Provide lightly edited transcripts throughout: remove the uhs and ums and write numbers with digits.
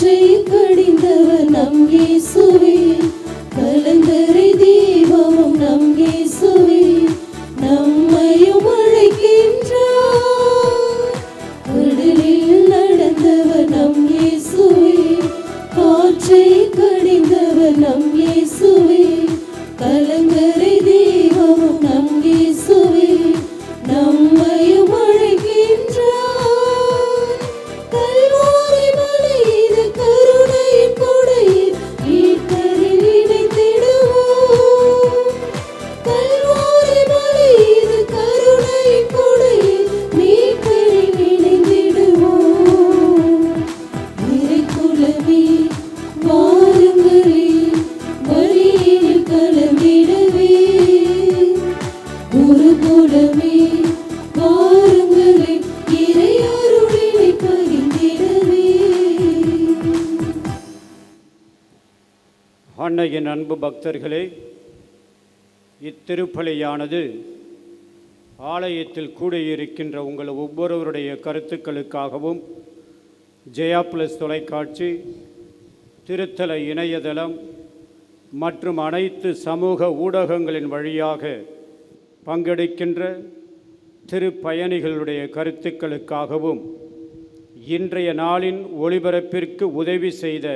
காற்றை கடிந்தவர் நம் இயேசுவே, கலங்கரை தீபமும் நம் இயேசுவே, நம்மையும் அழைக்கின்றார். கடலில் நடந்தவர் நம் இயேசுவே, காற்றை கடிந்தவர் நம் இயேசுவே, கலங்கரை தீபமும் நம் இயேசுவே, நம்மையும் அழைக்கின்றார். கல்வாரி மலை இது கருணையின் கொடையில் மீட்பரில் இணைந்திடுவோம். கல்வாரி மலை இது கருணையின் கொடையில் மீட்பரில் இணைந்திடுவோம். இறைக்குலமே வாருங்களே, வழியில் கலந்திடவே. குருகுலமே வாருங்களே, இறை அருளினை பகிர்ந்திடவே. அன்னையின் அன்பு பக்தர்களே, இத்திருப்பலியானது ஆலயத்தில் கூடியிருக்கின்ற உங்கள் ஒவ்வொருவருடைய கருத்துக்களுக்காகவும் ஜெயா பிளஸ் தொலைக்காட்சி, திருத்தல இணையதளம் மற்றும் அனைத்து சமூக ஊடகங்களின் வழியாக பங்கெடுக்கின்ற திருப்பயணிகளுடைய கருத்துக்களுக்காகவும், இன்றைய நாளின் ஒளிபரப்பிற்கு உதவி செய்த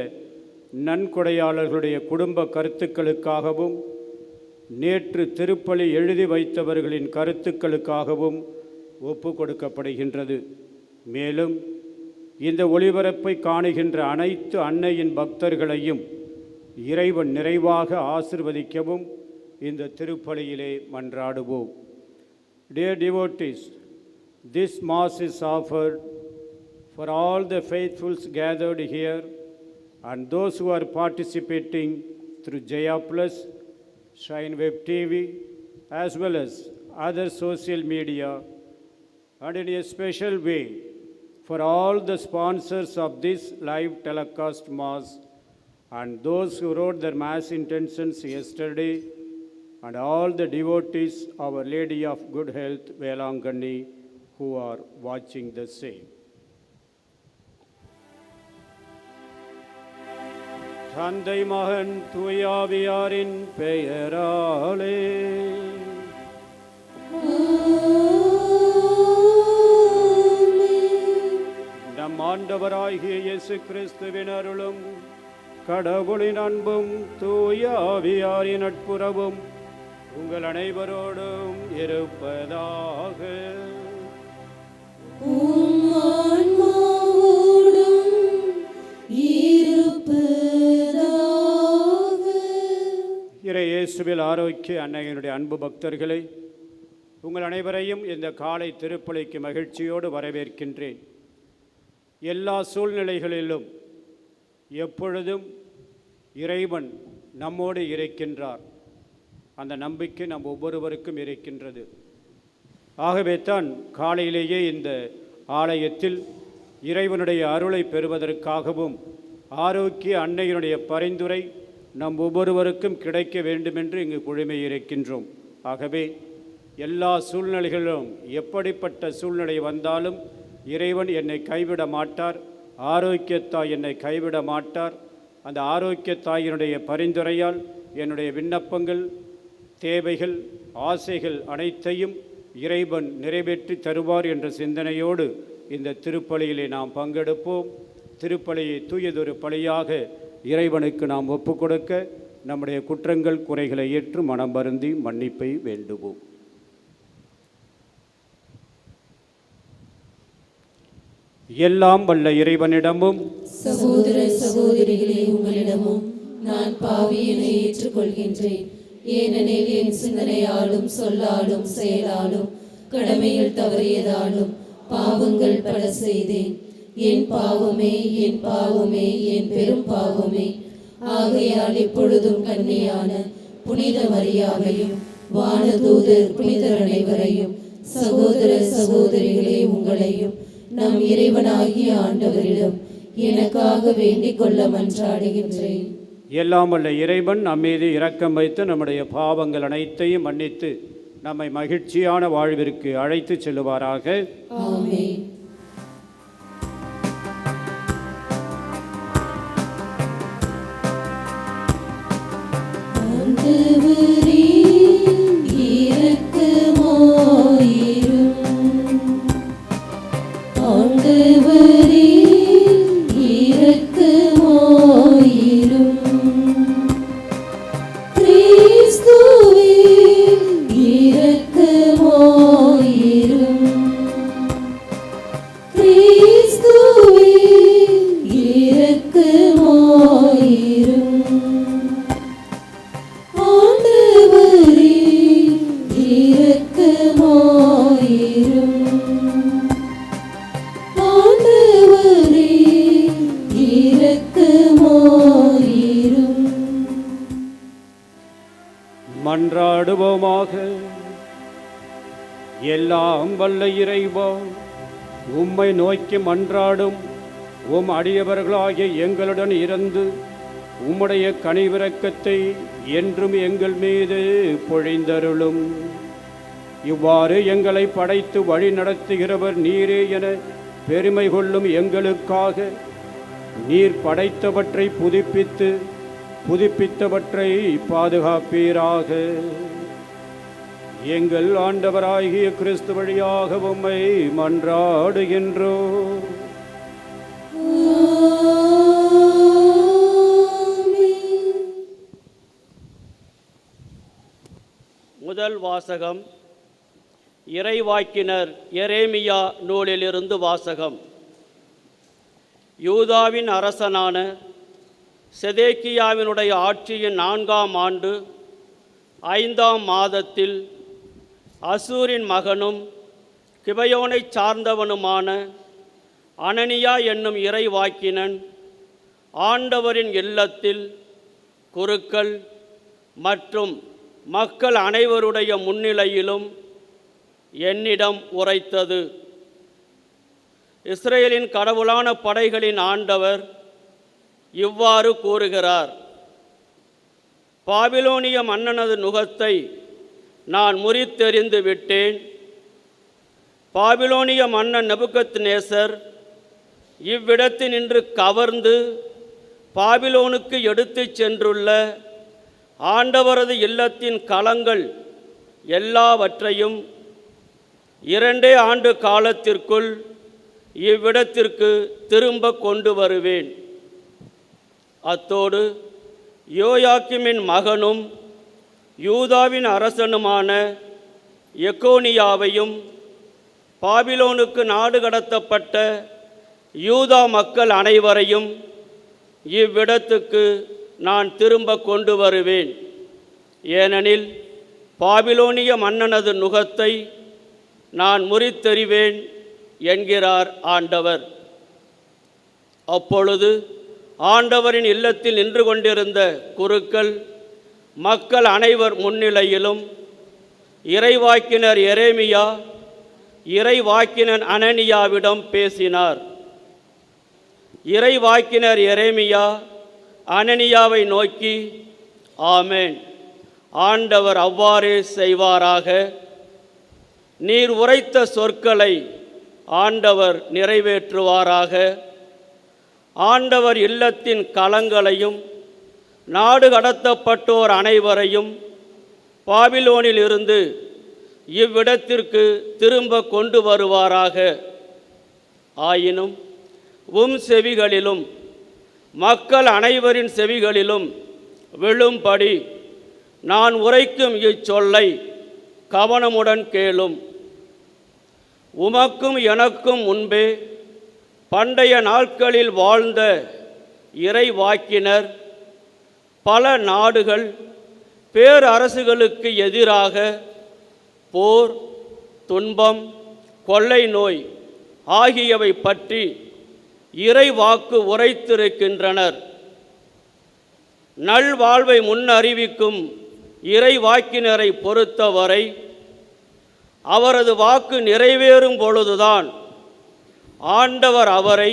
நன்கொடையாளர்களுடைய குடும்ப கருத்துக்களுக்காகவும், நேற்று திருப்பலி எழுதி வைத்தவர்களின் கருத்துக்களுக்காகவும் ஒப்பு கொடுக்கப்படுகின்றது. மேலும் இந்த ஒளிபரப்பை காணுகின்ற அனைத்து அன்னையின் பக்தர்களையும் இறைவன் நிறைவாக ஆசிர்வதிக்கவும் இந்த திருப்பலியிலே மன்றாடுவோம். Dear devotees, this Mass is offered for all the faithfuls gathered here and those who are participating through Jaya Plus, Shrine Web TV, as well as other social media, and in a special way for all the sponsors of this live telecast Mass and those who wrote their Mass intentions yesterday, and all the devotees, Our Lady of Good Health, Velangani, who are watching the same. தந்தை மகன் தூயாவியாரின் பெயராலே. நம் ஆண்டவராகிய இயேசு கிறிஸ்துவின் அருளும் கடவுளின் அன்பும் தூயாவியாரின் நட்புறவும் உங்கள் அனைவரோடும் இருப்பதாக. இறை இயேசுவில் ஆரோக்கிய அன்னையினுடைய அன்பு பக்தர்களை, உங்கள் அனைவரையும் இந்த காலை திருப்பலிக்கு மகிழ்ச்சியோடு வரவேற்கின்றேன். எல்லா சூழ்நிலைகளிலும் எப்பொழுதும் இறைவன் நம்மோடு இருக்கின்றார். அந்த நம்பிக்கை நம் ஒவ்வொருவருக்கும் இருக்கின்றது. ஆகவே தான் காலையிலேயே இந்த ஆலயத்தில் இறைவனுடைய அருளை பெறுவதற்காகவும் ஆரோக்கிய அன்னையினுடைய பரிந்துரை நம் ஒவ்வொருவருக்கும் கிடைக்க வேண்டுமென்று இங்கு குழுமை இருக்கின்றோம். ஆகவே எல்லா சூழ்நிலைகளிலும் எப்படிப்பட்ட சூழ்நிலை வந்தாலும் இறைவன் என்னை கைவிட மாட்டார், ஆரோக்கியத்தாய் என்னை கைவிட மாட்டார். அந்த ஆரோக்கியத்தாயினுடைய பரிந்துரையால் என்னுடைய விண்ணப்பங்கள், தேவைகள், ஆசைகள் அனைத்தையும் இறைவன் நிறைவேற்றி தருவார் என்ற சிந்தனையோடு இந்த திருப்பலியிலே நாம் பங்கெடுப்போம். திருப்பலியை தூயதொரு பலியாக இறைவனுக்கு நாம் ஒப்புக் கொடுக்க நம்முடைய குற்றங்கள் குறைகளை ஏற்று மனம் வருந்தி மன்னிப்பை வேண்டுவோம். எல்லாம் வல்ல இறைவனிடமும் சகோதர சகோதரிகளே உங்களிடமும் நான் பாவியினை ஏற்றுக்கொள்கின்றேன். ஏனெனில் என் சிந்தனையாலும் சொல்லாலும் செயலாலும் கடமையில் தவறியதாலும் பாவங்கள் பல செய்தேன். என் பாவமே, என் பாவமே, என் பெரும் பாவமே. ஆகையால் இப்பொழுதும் கன்னியான புனித மரியாவையும் வானதூதர் புனிதர் அனைவரையும் சகோதர சகோதரிகளே உங்களையும் நம் இறைவனாகிய ஆண்டவரிடம் எனக்காக வேண்டிக் கொள்ள மன்றாடுகின்றேன். எல்லாம் வல்ல இறைவன் நம்மீது இரக்கம் வைத்து நம்முடைய பாவங்கள் அனைத்தையும் மன்னித்து நம்மை மகிழ்ச்சியான வாழ்விற்கு அழைத்து செல்லுவாராக. ஆமென். இரக்கமாயிரும். மன்றாடுவோமாக. எல்லாம் வல்ல இறைவா, உம்மை நோக்கி மன்றாடும் உம் அடியவர்களாகிய எங்களுடன் இருந்து உம்முடைய கனிவிரக்கத்தை என்றும் எங்கள் மீது பொழிந்தருளும். இவ்வாறு எங்களை படைத்து வழி நடத்துகிறவர் நீரே என பெருமை கொள்ளும் எங்களுக்காக நீர் படைத்தவற்றை புதுப்பித்து புதுப்பித்தவற்றை பாதுகாப்பீராக. எங்கள் ஆண்டவராகிய கிறிஸ்து வழியாக உம்மை மன்றாடுகின்றோம். முதல் வாசகம் இறைவாக்கினர் எரேமியா நூலிலிருந்து வாசகம். யூதாவின் அரசனான செதேக்கியாவினுடைய ஆட்சியின் 4ஆம் ஆண்டு 5ஆம் மாதத்தில் அசூரின் மகனும் கிபயோனைச் சார்ந்தவனுமான அனனியா என்னும் இறைவாக்கினன் ஆண்டவரின் இல்லத்தில் குருக்கள் மற்றும் மக்கள் அனைவருடைய முன்னிலையிலும் என்னிடம் உரைத்தது. இஸ்ரேலின் கடவுளான படைகளின் ஆண்டவர் இவ்வாறு கூறுகிறார்: பாபிலோனிய மன்னனது நுகத்தை நான் முறித்தெறிந்து விட்டேன். பாபிலோனிய மன்னன் நெபுகத்நேசர் இவ்விடத்தினின்று கவர்ந்து பாபிலோனுக்கு எடுத்துச் சென்றுள்ள ஆண்டவரது இல்லத்தின் கலங்கள் எல்லாவற்றையும் 2 ஆண்டு காலத்திற்குள் இவ்விடத்திற்கு திரும்ப கொண்டு வருவேன். அத்தோடு யோயாக்கிமின் மகனும் யூதாவின் அரசனுமான எக்கோனியாவையும் பாபிலோனுக்கு நாடு கடத்தப்பட்ட யூதா மக்கள் அனைவரையும் இவ்விடத்துக்கு நான் திரும்ப கொண்டு வருவேன். ஏனெனில் பாபிலோனிய மன்னனது நுகத்தை நான் முறித்தெறிவேன் என்கிறார் ஆண்டவர். அப்பொழுது ஆண்டவரின் இல்லத்தில் நின்று கொண்டிருந்த குருக்கள் மக்கள் அனைவர் முன்னிலையிலும் இறைவாக்கினர் எரேமியா இறைவாக்கினர் அனனியாவிடம் பேசினார். இறைவாக்கினர் எரேமியா அனனியாவை நோக்கி, ஆமென், ஆண்டவர் அவ்வாறே செய்வாராக. நீர் உரைத்த சொற்களை ஆண்டவர் நிறைவேற்றுவாராக. ஆண்டவர் இல்லத்தின் கலங்களையும் நாடு கடத்தப்பட்டோர் அனைவரையும் பாபிலோனில் இருந்து இவ்விடத்திற்கு திரும்ப கொண்டு வருவாராக. ஆயினும் உம் செவிகளிலும் மக்கள் அனைவரின் செவிகளிலும் விழும்படி நான் உரைக்கும் இச்சொல்லை கவனமுடன் கேளும். உமக்கும் எனக்கும் முன்பே பண்டைய நாட்களில் வாழ்ந்த இறைவாக்கினர் பல நாடுகள் பேரரசுகளுக்கு எதிராக போர், துன்பம், கொள்ளை நோய் ஆகியவை பற்றி இறைவாக்கு உரைத்திருக்கின்றனர். நல்வாழ்வை முன்னறிவிக்கும் இறைவாக்கினரை பொறுத்தவரை அவரது வாக்கு நிறைவேறும் பொழுதுதான் ஆண்டவர் அவரை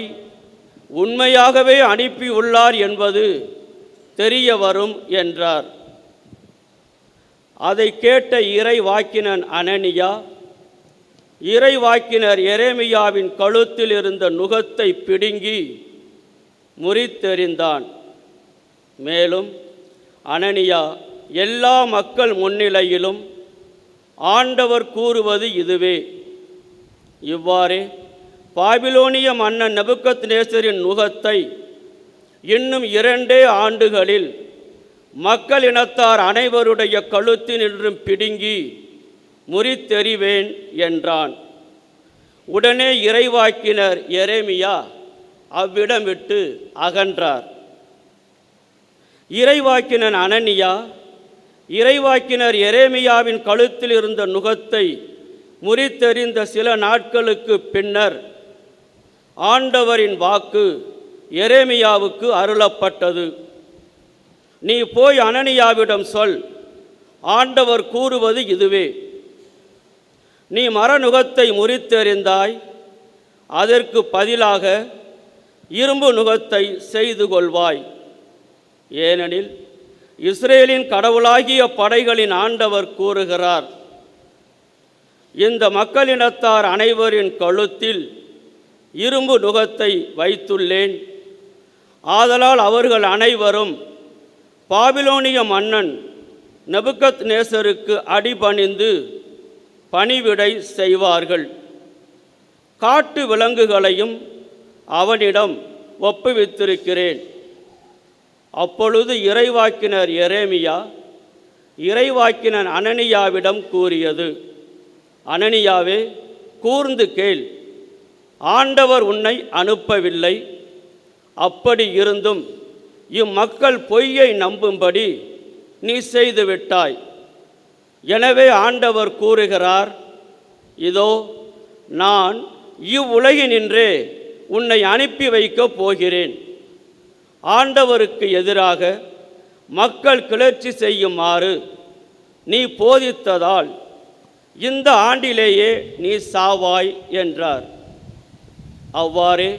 உண்மையாகவே அனுப்பியுள்ளார் என்பது தெரிய வரும் என்றார். அதை கேட்ட இறைவாக்கினன் அனனியா இறைவாக்கினர் எரேமியாவின் கழுத்தில் இருந்த நுகத்தை பிடுங்கி முறித்தெறிந்தான். மேலும் அனனியா எல்லா மக்கள் முன்னிலையிலும் ஆண்டவர் கூறுவது இதுவே: இவ்வாறே பாபிலோனிய மன்னன் நெபுகத்நேசரின் நுகத்தை இன்னும் 2 ஆண்டுகளில் மக்கள் இனத்தார் அனைவருடைய கழுத்தினின்றும் பிடுங்கி முறித்தெறிவேன் என்றான். உடனே இறைவாக்கினர் எரேமியா அவ்விடம் விட்டு அகன்றார். இறைவாக்கினன் அனனியா இறைவாக்கினர் எரேமியாவின் கழுத்தில் இருந்த நுகத்தை முறித்தெறிந்த சில நாட்களுக்கு பின்னர் ஆண்டவரின் வாக்கு எரேமியாவுக்கு அருளப்பட்டது. நீ போய் அனனியாவிடம் சொல், ஆண்டவர் கூறுவது இதுவே: நீ மரநுகத்தை முறித்தெறிந்தாய், அதற்கு பதிலாக இரும்பு நுகத்தை செய்து கொள்வாய். ஏனெனில் இஸ்ரேலின் கடவுளாகிய படைகளின் ஆண்டவர் கூறுகிறார்: இந்த மக்களினத்தார் அனைவரின் கழுத்தில் இரும்பு நுகத்தை வைத்துள்ளேன். ஆதலால் அவர்கள் அனைவரும் பாபிலோனிய மன்னன் நெபுகத்நேசருக்கு அடிபணிந்து பணிவிடை செய்வார்கள். காட்டு விலங்குகளையும் அவனிடம் ஒப்புவித்திருக்கிறேன். அப்பொழுது இறைவாக்கினர் எரேமியா இறைவாக்கினர் அனனியாவிடம் கூறியது: அனனியாவே, கூர்ந்து கேள், ஆண்டவர் உன்னை அனுப்பவில்லை. அப்படி இருந்தும் இம்மக்கள் பொய்யை நம்பும்படி நீ செய்துவிட்டாய். எனவே ஆண்டவர் கூறுகிறார்: இதோ, நான் இவ்வுலகினின்றே உன்னை அனுப்பி வைக்கப் போகிறேன். ஆண்டவருக்கு எதிராக மக்கள் கிளர்ச்சி செய்யுமாறு நீ போதித்ததால் இந்த ஆண்டிலேயே நீ சாவாய் என்றார். அவ்வாறே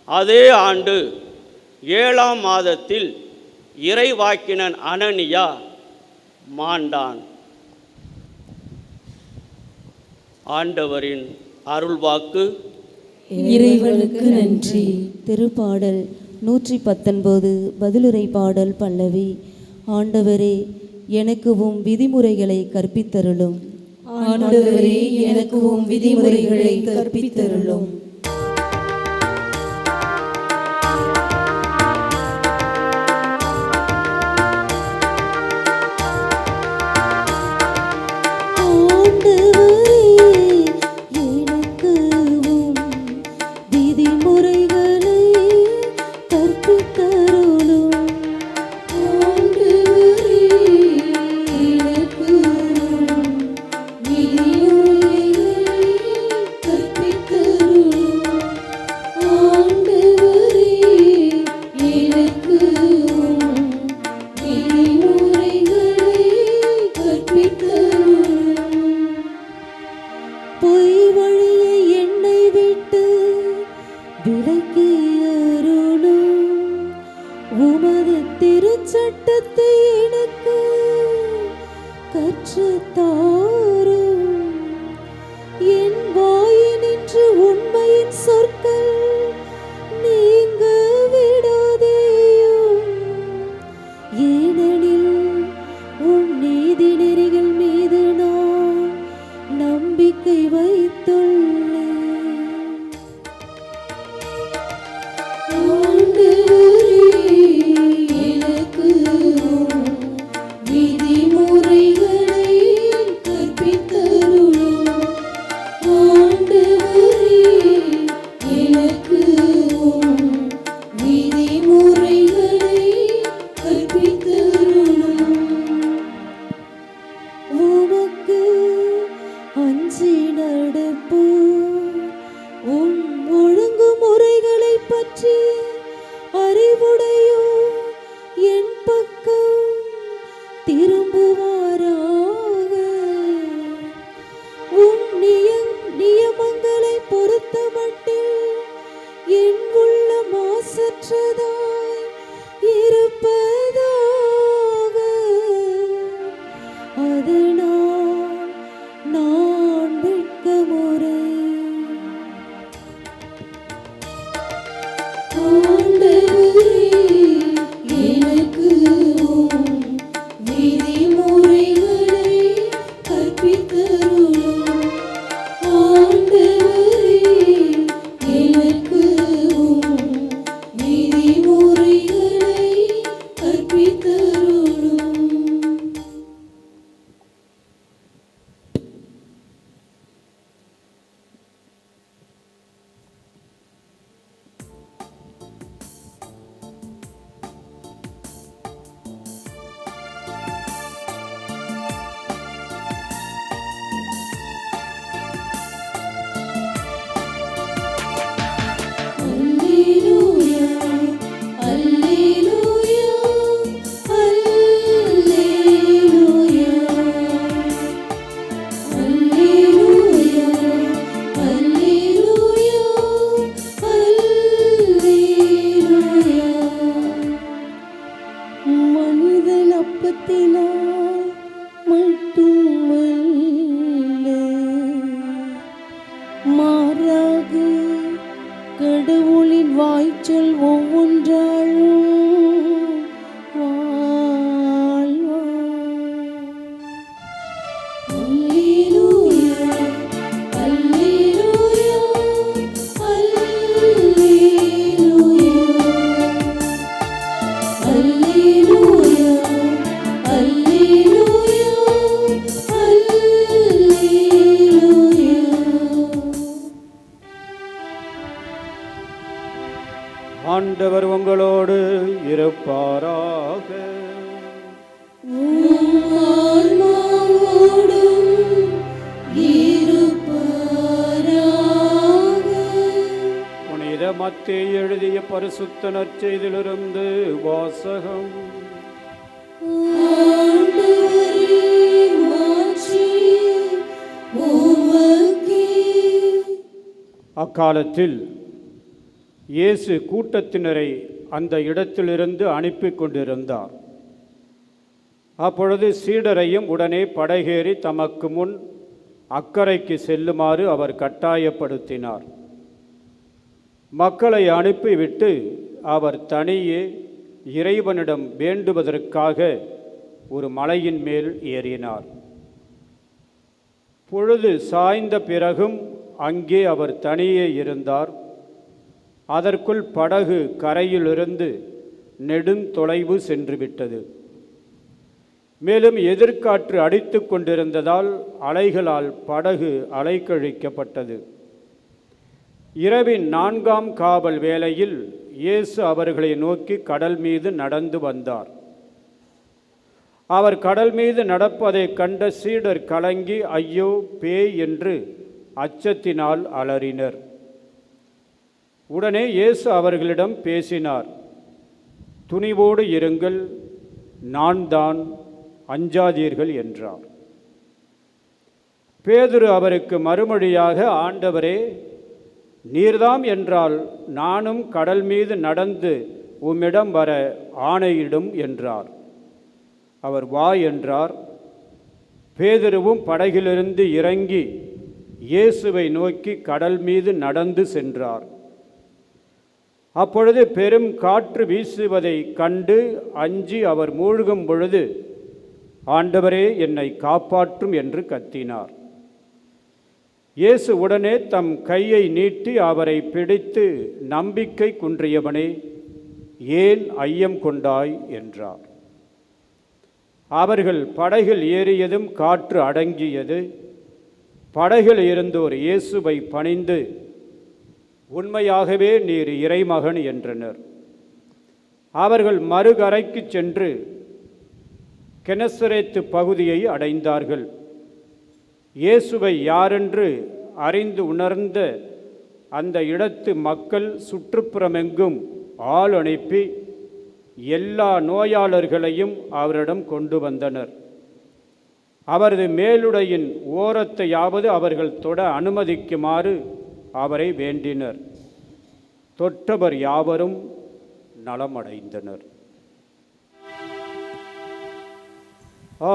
அதே ஆண்டு 7ஆம் மாதத்தில் இறைவாக்கினன் அனனியா மாண்டான். ஆண்டவரின் அருள்வாக்கு. இறைவனுக்கு நன்றி. திருப்பாடல் 119 பதிலுரை பாடல் பல்லவி. ஆண்டவரே, எனக்கு உம் விதிமுறைகளை கற்பித்தருளும். ஆண்டவரே, எனக்கு உம் விதிமுறைகளை கற்பித்தருளும். ஆண்டவரே விருப்பத்தினால் மட்டுமல்ல, மாறாக கடவுளின் வாய்ச்சொல் ஒவ்வொன்றாலும் வாழ்வார். அல்லேலூயா, அல்லேலூயா, அல்லேலூயா, அல்லேலூயா, அல்லேலூயா, அல்லேலூயா. ஆண்டவர் உங்களோடு இருப்பாராக. உம் ஆன்மாவோடும் இருப்பாராக. புனித மத்தேயு எழுதிய பரிசுத்த நற்செய்தியிலிருந்து வாசகம். ஆண்டவரே, மாட்சி உமக்கே. அக்காலத்தில் இயேசு கூட்டத்தினரை அந்த இடத்திலிருந்து அனுப்பி கொண்டிருந்தார். அப்பொழுது சீடரையும் உடனே படகேறி தமக்கு முன் அக்கரைக்கு செல்லுமாறு அவர் கட்டாயப்படுத்தினார். மக்களை அனுப்பிவிட்டு அவர் தனியே இறைவனிடம் வேண்டுவதற்காக ஒரு மலையின் மேல் ஏறினார். பொழுது சாய்ந்த பிறகும் அங்கே அவர் தனியே இருந்தார். அதற்குள் படகு கரையிலிருந்து நெடுந்தொலைவு சென்றுவிட்டது. மேலும் எதிர்காற்று அடித்து கொண்டிருந்ததால் அலைகளால் படகு அலைக்கழிக்கப்பட்டது. இரவின் 4ஆம் காவல் வேளையில் இயேசு அவர்களை நோக்கி கடல் மீது நடந்து வந்தார். அவர் கடல் மீது நடப்பதைக் கண்ட சீடர் கலங்கி ஐயோ பேய் என்று அச்சத்தினால் அலறினர். உடனே இயேசு அவர்களிடம் பேசினார். துணிவோடு இருங்கள், நான் தான், அஞ்சாதீர்கள் என்றார். பேதுரு அவருக்கு மறுமொழியாக, ஆண்டவரே, நீர்தாம் என்றால் நானும் கடல் மீது நடந்து உம்மிடம் வர ஆணையிடும் என்றார். அவர் வா என்றார். பேதுருவும் படகிலிருந்து இறங்கி இயேசுவை நோக்கி கடல் மீது நடந்து சென்றார். அப்பொழுது பெரும் காற்று வீசுவதை கண்டு அஞ்சி அவர் மூழ்கும் பொழுது, ஆண்டவரே, என்னை காப்பாற்றும் என்று கத்தினார். இயேசு உடனே தம் கையை நீட்டி அவரை பிடித்து, நம்பிக்கை குன்றியவனே, ஏன் ஐயம் கொண்டாய் என்றார். அவர்கள் படகில் ஏறியதும் காற்று அடங்கியது. படகில் இருந்தோர் இயேசுவை பணிந்து, உண்மையாகவே நீர் இறைமகன் என்றனர். அவர்கள் மறுகரைக்கு சென்று கெனசரேத்து பகுதியை அடைந்தார்கள். இயேசுவை யாரென்று அறிந்து உணர்ந்த அந்த இடத்து மக்கள் சுற்றுப்புறமெங்கும் ஆள் அனுப்பி எல்லா நோயாளர்களையும் அவரிடம் கொண்டு வந்தனர். அவரது மேலுடையின் ஓரத்தையாவது அவர்கள் தொட அனுமதிக்குமாறு அவரை வேண்டினர். தொட்டவர் யாவரும் நலமடைந்தனர்.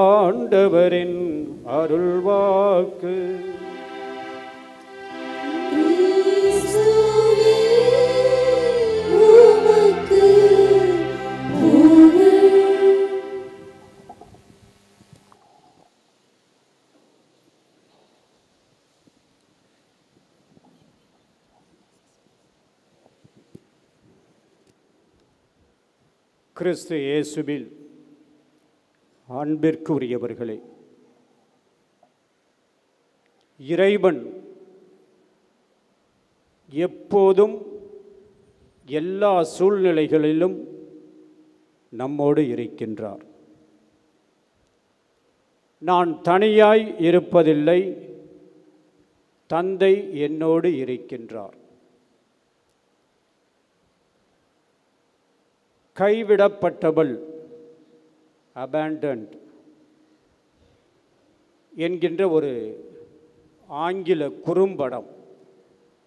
ஆண்டவரின் அருள்வாக்கு. கிறிஸ்துவே, உமக்கு புகழ். கிறிஸ்து இயேசுவில் அன்பிற்கு உரியவர்களே, இறைவன் எப்போதும் எல்லா சூழ்நிலைகளிலும் நம்மோடு இருக்கின்றார். நான் தனியாய் இருப்பதில்லை, தந்தை என்னோடு இருக்கின்றார். கைவிடப்பட்டவள், abandoned என்கின்ற ஒரு ஆங்கில குறும்படம்.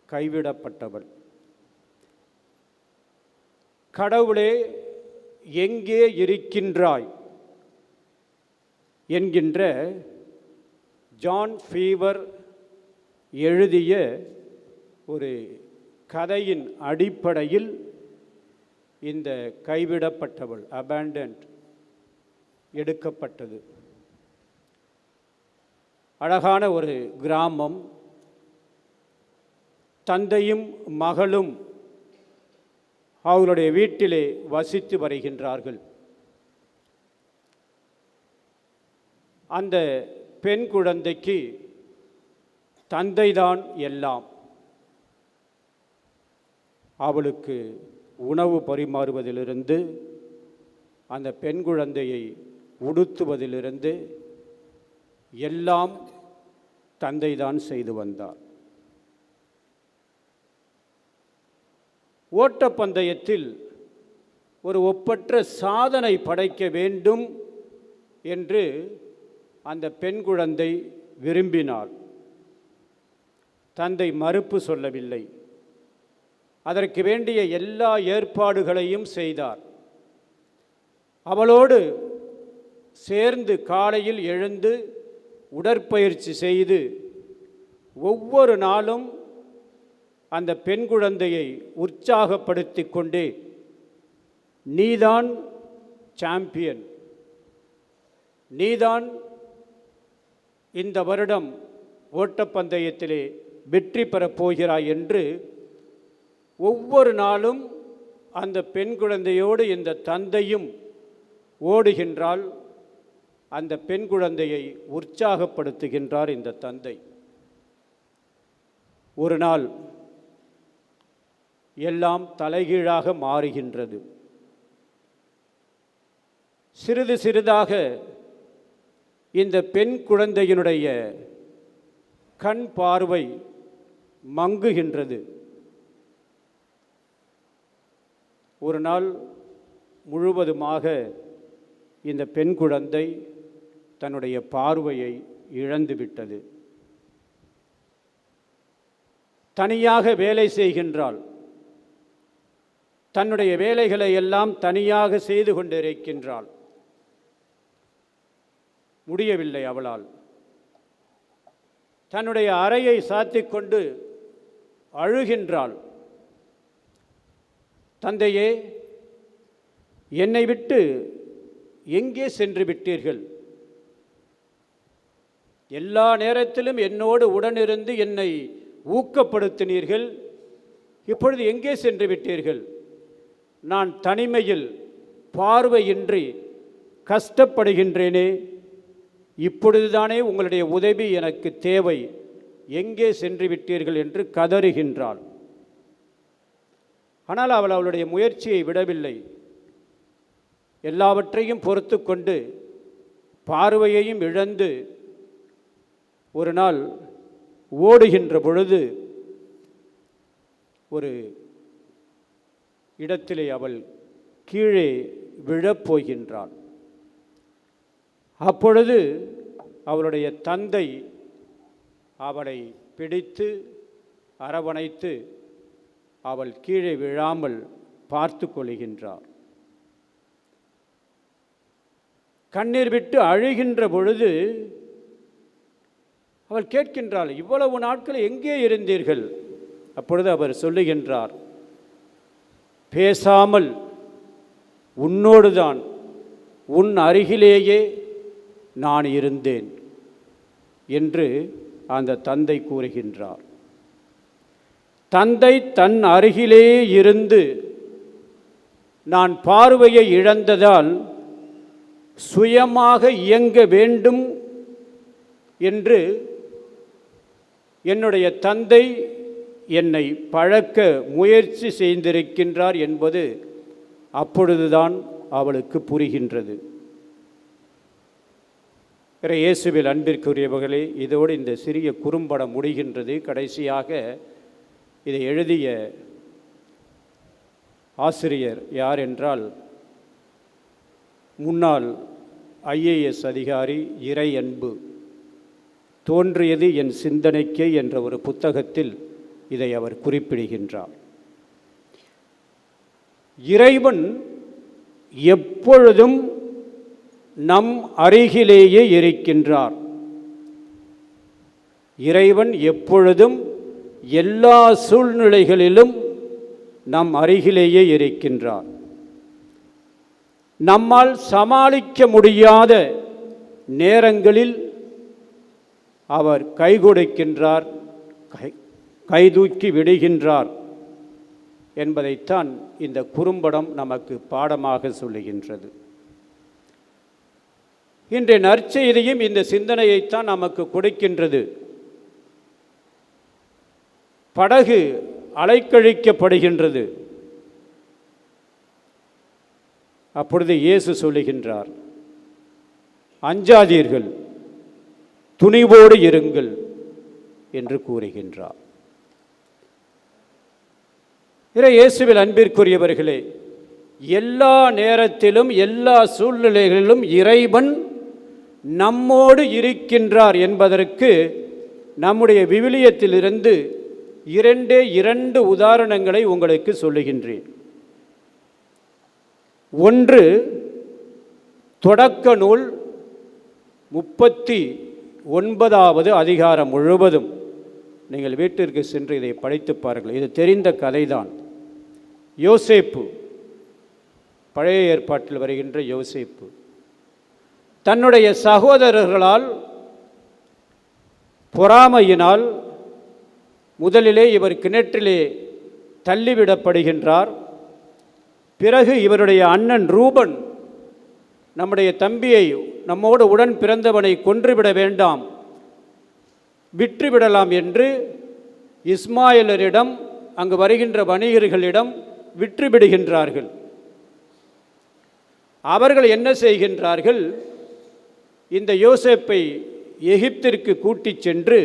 கைவிடப்பட்டவள். கடவுளே, எங்கே இருக்கின்றாய் என்கின்ற ஜான் ஃபீவர் எழுதிய ஒரு கதையின் அடிப்படையில் இந்த கைவிடப்பட்டவள் அபேண்டன்ட் எடுக்கப்பட்டது. அழகான ஒரு கிராமம். தந்தையும் மகளும் அவர்களுடைய வீட்டிலே வசித்து வருகின்றார்கள். அந்த பெண் குழந்தைக்கு தந்தைதான் எல்லாம். அவளுக்கு உணவு பரிமாறுவதிலிருந்து, அந்த பெண் குழந்தையை உடுத்துவதிலிருந்து எல்லாம் தந்தைதான் செய்து வந்தார். ஓட்டப்பந்தயத்தில் ஒரு ஒப்பற்ற சாதனை படைக்க வேண்டும் என்று அந்த பெண் குழந்தை விரும்பினாள். தந்தை மறுப்பு சொல்லவில்லை. அதற்கு வேண்டிய எல்லா ஏற்பாடுகளையும் செய்தார். அவளோடு சேர்ந்து காலையில் எழுந்து உடற்பயிற்சி செய்து ஒவ்வொரு நாளும் அந்த பெண் குழந்தையை உற்சாகப்படுத்தி கொண்டே, நீதான் சாம்பியன், நீதான் இந்த வருடம் ஓட்டப்பந்தயத்திலே வெற்றி பெறப் போகிறாய் என்று ஒவ்வொரு நாளும் அந்த பெண் குழந்தையோடு இந்த தந்தையும் ஓடுகின்றாள். அந்த பெண் குழந்தையை உற்சாகப்படுத்துகின்றார் இந்த தந்தை. ஒரு நாள் எல்லாம் தலைகீழாக மாறுகின்றது. சிறிது சிறிதாக இந்த பெண் குழந்தையினுடைய கண் பார்வை மங்குகின்றது. ஒரு நாள் முழுவதுமாக இந்த பெண் குழந்தை தன்னுடைய பார்வையை இழந்துவிட்டது. தனியாக வேலை செய்கின்றாள். தன்னுடைய வேலைகளை எல்லாம் தனியாக செய்து கொண்டிருக்கின்றாள். முடியவில்லை அவளால். தன்னுடைய அறையை சாத்திக்கொண்டு அழுகின்றாள். தந்தையே, என்னை விட்டு எங்கே சென்று விட்டீர்கள்? எல்லா நேரத்திலும் என்னோடு உடனிருந்து என்னை ஊக்கப்படுத்தினீர்கள். இப்பொழுது எங்கே சென்று விட்டீர்கள்? நான் தனிமையில் பார்வையின்றி கஷ்டப்படுகின்றேனே. இப்பொழுதுதானே உங்களுடைய உதவி எனக்கு தேவை. எங்கே சென்று விட்டீர்கள் என்று கதறுகின்றாள். ஆனால் அவளுடைய முயற்சியை விடவில்லை. எல்லாவற்றையும் பொறுத்து கொண்டு பார்வையையும் இழந்து ஒரு நாள் ஓடுகின்ற பொழுது ஒரு இடத்திலே அவள் கீழே விழப்போகின்றாள். அப்பொழுது அவளுடைய தந்தை அவளை பிடித்து அரவணைத்து அவள் கீழே விழாமல் பார்த்து கொள்கின்றார். கண்ணீர் விட்டு அழுகின்ற பொழுது அவள் கேட்கின்றாள், இவ்வளவு நாட்கள் எங்கே இருந்தீர்கள்? அப்பொழுது அவர் சொல்லுகின்றார், பேசாமல் உன்னோடுதான், உன் அருகிலேயே நான் இருந்தேன் என்று அந்த தந்தை கூறுகின்றார். தந்தை தன் அருகிலே இருந்து நான் பார்வையை இழந்ததால் சுயமாக இயங்க வேண்டும் என்று என்னுடைய தந்தை என்னை பழக்க முயற்சி செய்திருக்கின்றார் என்பது அப்பொழுதுதான் அவளுக்கு புரிகின்றது. இயேசுவில் அன்பிற்குரியவர்களே, இதோடு இந்த சிறிய குறும்படம் முடிகின்றது. கடைசியாக இதை எழுதிய ஆசிரியர் யார் என்றால், முன்னாள் IAS அதிகாரி இறை அன்பு. தோன்றியது என் சிந்தனைக்கே என்ற ஒரு புத்தகத்தில் இதை அவர் குறிப்பிடுகின்றார். இறைவன் எப்பொழுதும் நம் அருகிலேயே இருக்கின்றார். இறைவன் எப்பொழுதும் எல்லா சூழ்நிலைகளிலும் நம் அருகிலேயே இருக்கின்றார். நம்மால் சமாளிக்க முடியாத நேரங்களில் அவர் கை கொடுக்கின்றார், கைதூக்கி விடுகின்றார் என்பதைத்தான் இந்த குறும்படம் நமக்கு பாடமாக சொல்லுகின்றது. இன்றைய நற்செய்தியும் இந்த சிந்தனையைத்தான் நமக்கு கொடுக்கின்றது. படகு அலைக்கழிக்கப்படுகின்றது. அப்பொழுது இயேசு சொல்லுகின்றார், அஞ்சாதீர்கள், துணிவோடு இருங்கள் என்று கூறுகின்றார். இயேசுவில் அன்பிற்குரியவர்களே, எல்லா நேரத்திலும் எல்லா சூழ்நிலைகளிலும் இறைவன் நம்மோடு இருக்கின்றார் என்பதற்கு நம்முடைய விவிலியத்திலிருந்து இரண்டு உதாரணங்களை உங்களுக்கு சொல்லுகின்றேன். ஒன்று, தொடக்க நூல் 39வது அதிகாரம் முழுவதும் நீங்கள் வீட்டிற்கு சென்று இதை படித்து பாருங்கள். இது தெரிந்த கதைதான். யோசேப்பு, பழைய ஏற்பாட்டில் வருகின்ற யோசேப்பு, தன்னுடைய சகோதரர்களால் பொறாமையினால் முதலிலே இவர் கிணற்றிலே தள்ளிவிடப்படுகின்றார். பிறகு இவருடைய அண்ணன் ரூபன், நம்முடைய தம்பியை, நம்மோடு உடன் பிறந்தவனை கொன்றுவிட வேண்டாம், விற்றுவிடலாம் என்று இஸ்மாயிலரிடம், அங்கு வருகின்ற வணிகர்களிடம் விற்றுவிடுகின்றார்கள். அவர்கள் என்ன செய்கின்றார்கள்? இந்த யோசேப்பை எகிப்திற்கு கூட்டிச் சென்று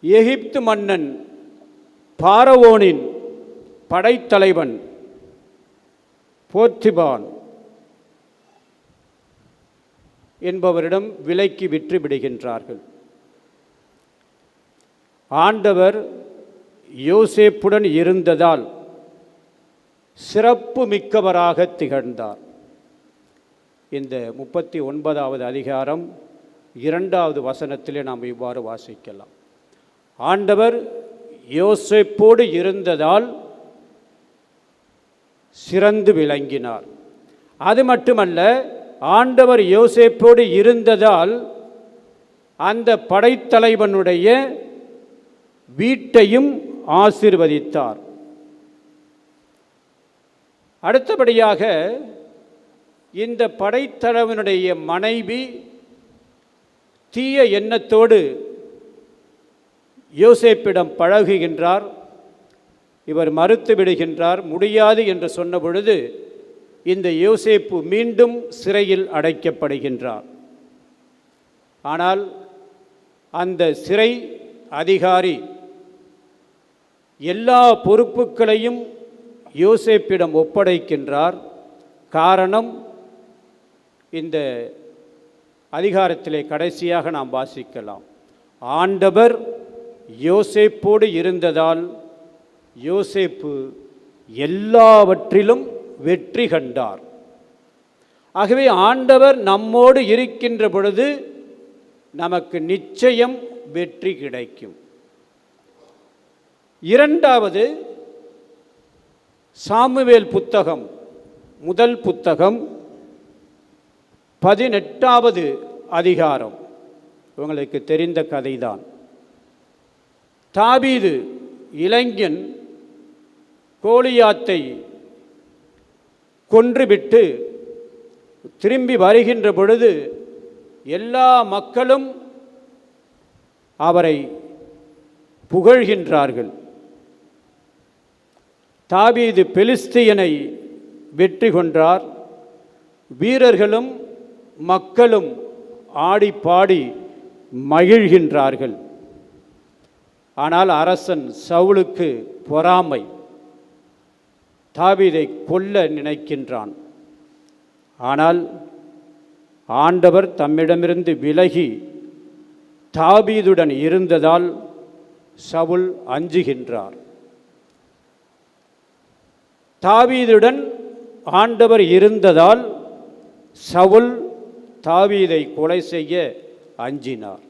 எகிப்து மன்னன் பாரவோனின் படைத்தலைவன் போர்த்திபான் என்பவரிடம் விலைக்கு விற்று விடுகின்றார்கள். ஆண்டவர் யோசேப்புடன் இருந்ததால் சிறப்பு மிக்கவராக திகழ்ந்தார். இந்த 39வது அதிகாரம் 2வது வசனத்திலே நாம் இவ்வாறு வாசிக்கலாம். ஆண்டவர் யோசேப்போடு இருந்ததால் சிறந்து விளங்கினார். அது மட்டுமல்ல, ஆண்டவர் யோசேப்போடு இருந்ததால் அந்த படைத்தலைவனுடைய வீட்டையும் ஆசீர்வதித்தார். அடுத்தபடியாக, இந்த படைத்தலைவனுடைய மனைவி தீய எண்ணத்தோடு யோசேப்பிடம் பழகுகின்றார். இவர் மறுத்து விடுகின்றார். முடியாது என்று சொன்ன பொழுது இந்த யோசேப்பு மீண்டும் சிறையில் அடைக்கப்படுகின்றார். ஆனால் அந்த சிறை அதிகாரி எல்லா பொறுப்புகளையும் யோசேப்பிடம் ஒப்படைக்கின்றார். காரணம், இந்த அதிகாரத்திலே கடைசியாக நாம் வாசிக்கலாம், ஆண்டவர் யோசேப்போடு இருந்ததால் யோசேப்பு எல்லாவற்றிலும் வெற்றி கண்டார். ஆகவே ஆண்டவர் நம்மோடு இருக்கின்ற பொழுது நமக்கு நிச்சயம் வெற்றி கிடைக்கும். இரண்டாவது, சாமுவேல் புத்தகம், முதல் புத்தகம் 18வது அதிகாரம். உங்களுக்கு தெரிந்த கதைதான். தாவீது இளைஞன் கோலியாத்தை கொன்றுவிட்டு திரும்பி வருகின்ற பொழுது எல்லா மக்களும் அவரை புகழ்கின்றார்கள். தாவீது பெலிஸ்தியனை வெற்றி கொன்றார். வீரர்களும் மக்களும் ஆடி பாடி மகிழ்கின்றார்கள். ஆனால் அரசன் சவுலுக்கு பொறாமை, தாவீதை கொல்ல நினைக்கின்றான். ஆனால் ஆண்டவர் தம்மிடமிருந்து விலகி தாவீதுடன் இருந்ததால் சவுல் அஞ்சுகின்றார். தாவீதுடன் ஆண்டவர் இருந்ததால் சவுல் தாவீதை கொலை செய்ய அஞ்சினார்.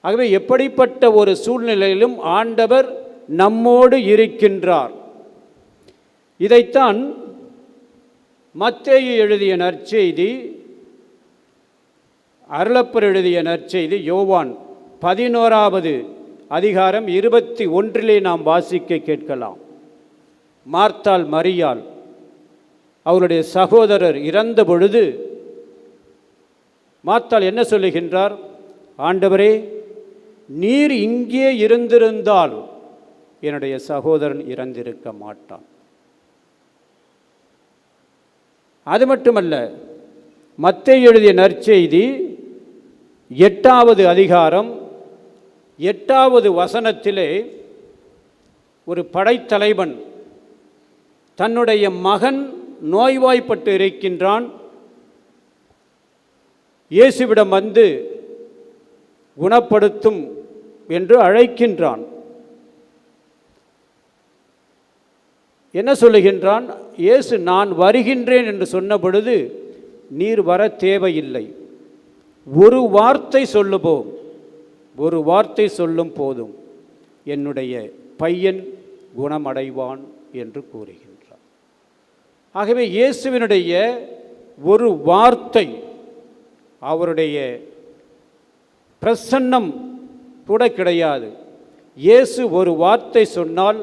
ஆகவே எப்படிப்பட்ட ஒரு சூழ்நிலையிலும் ஆண்டவர் நம்மோடு இருக்கின்றார். இதைத்தான் மத்தேயு எழுதிய நற்செய்தி, அருளப்பர் எழுதிய நற்செய்தி, யோவான் 11வது அதிகாரம் 21 நாம் வாசிக்க கேட்கலாம். மார்த்தாள் மரியாள் அவருடைய சகோதரர் இறந்த பொழுது மார்த்தாள் என்ன சொல்லுகின்றார்? ஆண்டவரே, நீர் இங்கே இருந்திருந்தால் என்னுடைய சகோதரன் இறந்திருக்க மாட்டான். அது மட்டுமல்ல, மத்தேயு எழுதிய நற்செய்தி 8வது அதிகாரம் 8வது வசனத்திலே ஒரு படைத்தலைவன் தன்னுடைய மகன் நோய்வாய்ப்பட்டு இருக்கின்றான், இயேசுவிடம் வந்து குணப்படுத்தும் என்று அழைக்கின்றான். என்ன சொல்லுகின்றான்? இயேசு நான் வருகின்றேன் என்று சொன்ன பொழுது, நீர் வர தேவையில்லை, ஒரு வார்த்தை சொல்லுவோம், ஒரு வார்த்தை சொல்லும் போதும் என்னுடைய பையன் குணமடைவான் என்று கூறுகின்றார். ஆகவே இயேசுவினுடைய ஒரு வார்த்தை, அவருடைய பிரசன்னம் கூட கிடையாது. இயேசு ஒரு வார்த்தை சொன்னால்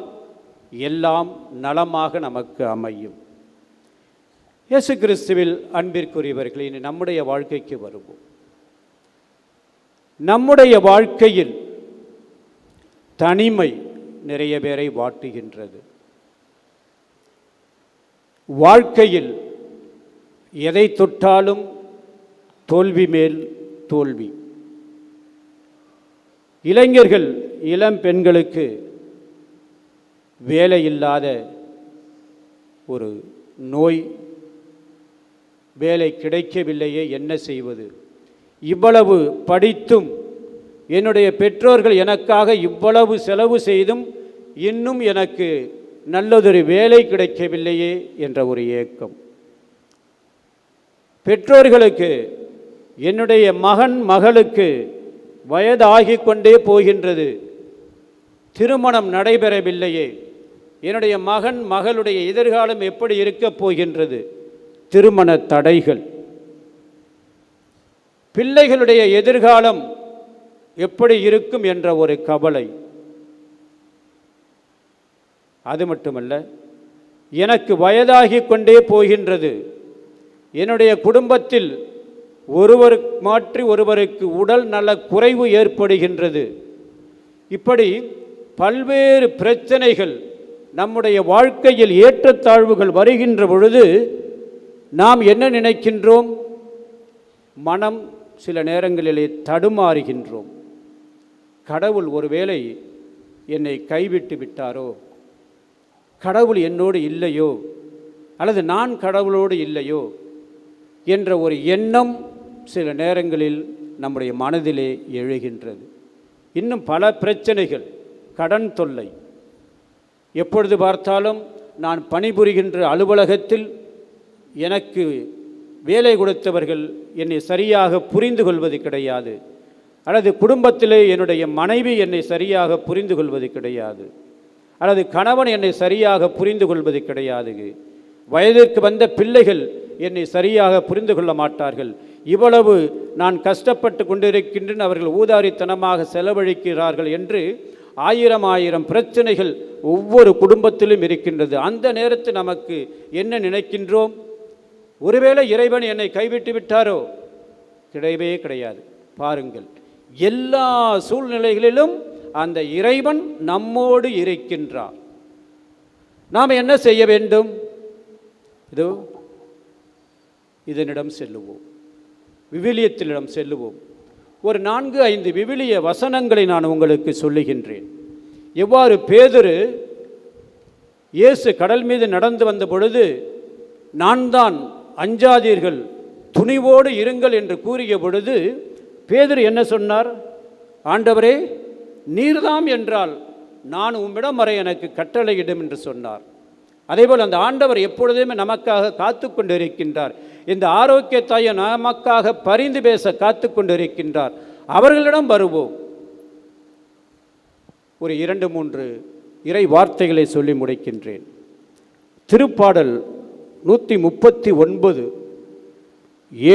எல்லாம் நலமாக நமக்கு அமையும். இயேசு கிறிஸ்துவில் அன்பிற்குரியவர்களே, இனி நம்முடைய வாழ்க்கைக்கு வருவோம். நம்முடைய வாழ்க்கையில் தனிமை நிறைய பேரை வாட்டுகின்றது. வாழ்க்கையில் எதை தொட்டாலும் தோல்வி மேல் தோல்வி. இளைஞர்கள், இளம் பெண்களுக்கு வேலை இல்லாத ஒரு நோய், வேலை கிடைக்கவில்லையே, என்ன செய்வது? இவ்வளவு படித்தும், என்னுடைய பெற்றோர்கள் எனக்காக இவ்வளவு செலவு செய்தும் இன்னும் எனக்கு நல்லதொரு வேலை கிடைக்கவில்லையே என்ற ஒரு ஏக்கம். பெற்றோர்களுக்கு, என்னுடைய மகன் மகளுக்கு வயதாகிக் கொண்டே போகின்றது, திருமணம் நடைபெறவில்லையே, என்னுடைய மகன் மகளுடைய எதிர்காலம் எப்படி இருக்கப் போகின்றது? திருமண தடைகள். பிள்ளைகளுடைய எதிர்காலம் எப்படி இருக்கும் என்ற ஒரு கவலை. அது மட்டுமல்ல, எனக்கு வயதாகிக் கொண்டே போகின்றது, என்னுடைய குடும்பத்தில் ஒருவர் மாற்றி ஒருவருக்கு உடல் நல குறைவு ஏற்படுகின்றது. இப்படி பல்வேறு பிரச்சனைகள் நம்முடைய வாழ்க்கையில் ஏற்றத்தாழ்வுகள் வருகின்ற பொழுது நாம் என்ன நினைக்கின்றோம்? மனம் சில நேரங்களிலே தடுமாறுகின்றோம். கடவுள் ஒருவேளை என்னை கைவிட்டு விட்டாரோ, கடவுள் என்னோடு இல்லையோ, அல்லது நான் கடவுளோடு இல்லையோ என்ற ஒரு எண்ணம் சில நேரங்களில் நம்முடைய மனதிலே எழுகின்றது. இன்னும் பல பிரச்சனைகள், கடன் தொல்லை. எப்பொழுது பார்த்தாலும் நான் பணிபுரிகின்ற அலுவலகத்தில் எனக்கு வேலை கொடுத்தவர்கள் என்னை சரியாக புரிந்து கொள்வது கிடையாது, அல்லது குடும்பத்திலே என்னுடைய மனைவி என்னை சரியாக புரிந்து கொள்வது கிடையாது, அல்லது கணவன் என்னை சரியாக புரிந்து கொள்வது கிடையாது, வயதிற்கு வந்த பிள்ளைகள் என்னை சரியாக புரிந்து கொள்ள மாட்டார்கள், இவ்வளவு நான் கஷ்டப்பட்டு கொண்டிருக்கின்றேன், அவர்கள் ஊதாரித்தனமாக செலவழிக்கிறார்கள் என்று ஆயிரம் பிரச்சனைகள் ஒவ்வொரு குடும்பத்திலும் இருக்கின்றது. அந்த நேரத்தில் நமக்கு என்ன நினைக்கின்றோம்? ஒருவேளை இறைவன் என்னை கைவிட்டு விட்டாரோ? கிடையவே கிடையாது. பாருங்கள், எல்லா சூழ்நிலைகளிலும் அந்த இறைவன் நம்மோடு இருக்கின்றார். நாம் என்ன செய்ய வேண்டும்? இதனிடம் செல்லுவோம், விவிலியத்தினிடம் செல்லுவோம். ஒரு 4-5 விவிலிய வசனங்களை நான் உங்களுக்கு சொல்லுகின்றேன். எவ்வாறு பேதுரு இயேசு கடல் மீது நடந்து வந்த பொழுது, நான் தான், அஞ்சாதீர்கள், துணிவோடு இருங்கள் என்று கூறிய பொழுது பேதுரு என்ன சொன்னார்? ஆண்டவரே, நீர்தாம் என்றால் நான் உம்மிடம் வர எனக்கு கட்டளையிடும் என்று சொன்னார். அதேபோல் அந்த ஆண்டவர் எப்பொழுதுமே நமக்காக காத்து கொண்டு இருக்கின்றார். இந்த ஆரோக்கிய தாயை நமக்காக பரிந்து பேச காத்து கொண்டு இருக்கின்றார். அவர்களிடம் வருவோம். ஒரு 2-3 இறை வார்த்தைகளை சொல்லி முடிக்கின்றேன். திருப்பாடல் 139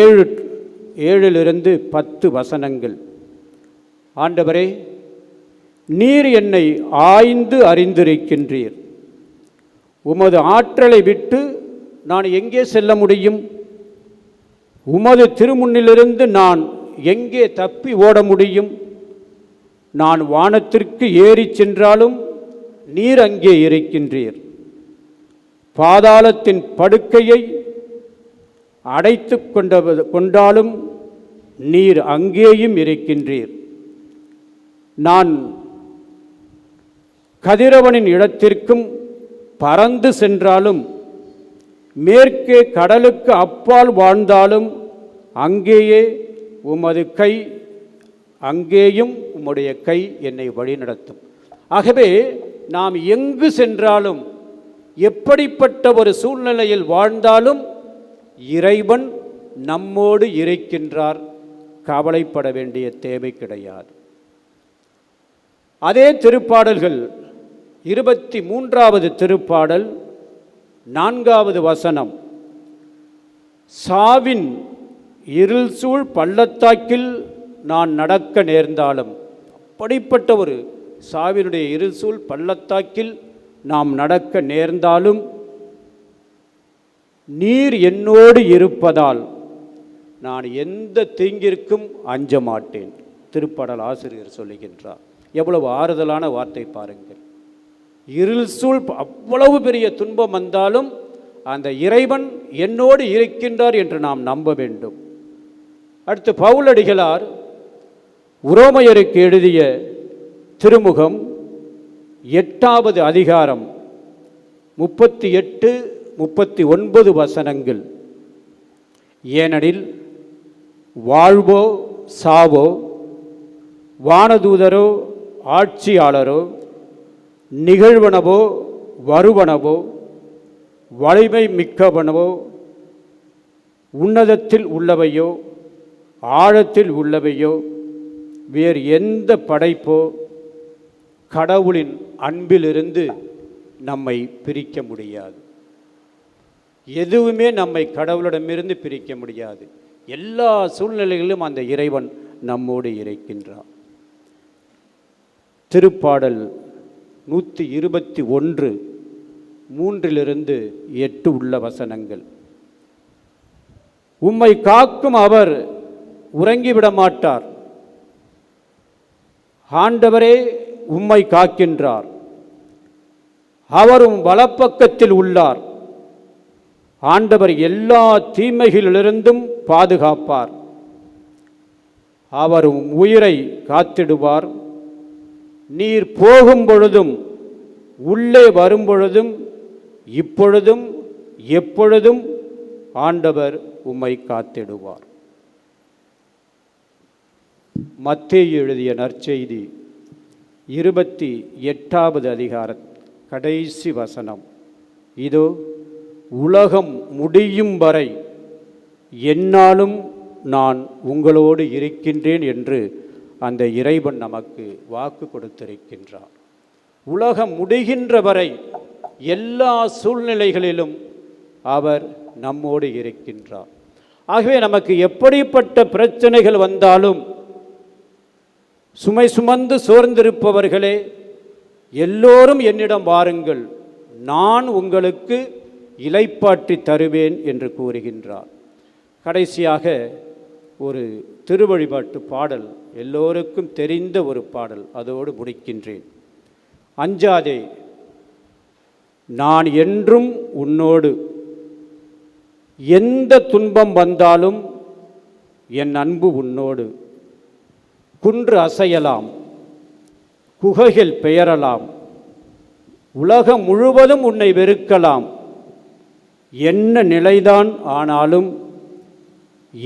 7 10 வசனங்கள். ஆண்டவரே, நீர் என்னை ஆய்ந்து அறிந்திருக்கின்றீர். உமது ஆற்றலை விட்டு நான் எங்கே செல்ல முடியும்? உமது திருமுன்னிலிருந்து நான் எங்கே தப்பி ஓட முடியும்? நான் வானத்திற்கு ஏறி சென்றாலும் நீர் அங்கே இருக்கின்றீர். பாதாளத்தின் படுக்கையை அடைத்து கொண்டாலும் நீர் அங்கேயும் இருக்கின்றீர். நான் கதிரவனின் இடத்திற்கும் பறந்து சென்றாலும் மேற்கே கடலுக்கு அப்பால் வாழ்ந்தாலும் அங்கேயே உமது கை அங்கேயும் உம்முடைய கை என்னை வழிநடத்தும். ஆகவே நாம் எங்கு சென்றாலும் எப்படிப்பட்ட ஒரு சூழ்நிலையில் வாழ்ந்தாலும் இறைவன் நம்மோடு இருக்கின்றார். கவலைப்பட வேண்டிய தேவை கிடையாது. அதே திருப்பாடல்கள் 23வது திருப்பாடல் 4வது வசனம். சாவின் இருள் சூழ் பள்ளத்தாக்கில் நான் நடக்க நேர்ந்தாலும், அப்படிப்பட்ட ஒரு சாவினுடைய இருள் சூழ் பள்ளத்தாக்கில் நாம் நடக்க நேர்ந்தாலும் நீர் என்னோடு இருப்பதால் நான் எந்த தீங்கிற்கும் அஞ்ச மாட்டேன். திருப்பாடல் ஆசிரியர் சொல்லுகின்றார். எவ்வளவு ஆறுதலான வார்த்தை பாருங்கள். இருள் சூழ் அவ்வளவு பெரிய துன்பம் வந்தாலும் அந்த இறைவன் என்னோடு இருக்கின்றார் என்று நாம் நம்ப வேண்டும். அடுத்து பவுலடிகளார் உரோமையருக்கு எழுதிய திருமுகம் 8வது அதிகாரம் 38-39 வசனங்கள். ஏனெனில் வாழ்வோ சாவோ, வானதூதரோ ஆட்சியாளரோ, நிகழ்வனவோ வருவனவோ, வலிமை மிக்கவனவோ, உன்னதத்தில் உள்ளவையோ ஆழத்தில் உள்ளவையோ, வேறு எந்த படைப்போ கடவுளின் அன்பிலிருந்து நம்மை பிரிக்க முடியாது. எதுவுமே நம்மை கடவுளிடமிருந்து பிரிக்க முடியாது. எல்லா சூழ்நிலைகளிலும் அந்த இறைவன் நம்மோடு இருக்கின்றார். திருப்பாடல் 121 3-8 உள்ள வசனங்கள். உம்மை காக்கும் அவர் உறங்கிவிட மாட்டார். ஆண்டவரே உம்மை காக்கின்றார். அவரும் வலப்பக்கத்தில் உள்ளார். ஆண்டவர் எல்லா தீமைகளிலிருந்தும் பாதுகாப்பார். அவரும் உயிரை காத்திடுவார். நீர் போகும் பொழுதும் உள்ளே வரும் பொழுதும் இப்பொழுதும் எப்பொழுதும் ஆண்டவர் உம்மை காத்திடுவார். மத்தேயு எழுதிய நற்செய்தி 28வது அதிகாரம் கடைசி வசனம். இதோ உலகம் முடியும் வரை எந்நாளும் நான் உங்களோடு இருக்கின்றேன் என்று அந்த இறைவன் நமக்கு வாக்கு கொடுத்திருக்கின்றார். உலகம் முடிகின்ற வரை எல்லா சூழ்நிலைகளிலும் அவர் நம்மோடு இருக்கின்றார். ஆகவே நமக்கு எப்படிப்பட்ட பிரச்சனைகள் வந்தாலும், சுமை சுமந்து சோர்ந்திருப்பவர்களே எல்லோரும் என்னிடம் வாருங்கள், நான் உங்களுக்கு இளைப்பாற்றி தருவேன் என்று கூறுகின்றார். கடைசியாக ஒரு திருவழிபாட்டு பாடல், எல்லோருக்கும் தெரிந்த ஒரு பாடல், அதோடு முடிக்கின்றேன். அஞ்சாதே, நான் என்றும் உன்னோடு, எந்த துன்பம் வந்தாலும் என் அன்பு உன்னோடு. குன்று அசையலாம், குகைகள் பெயரலாம், உலகம் முழுவதும் உன்னை வெறுக்கலாம், என்ன நிலைதான் ஆனாலும்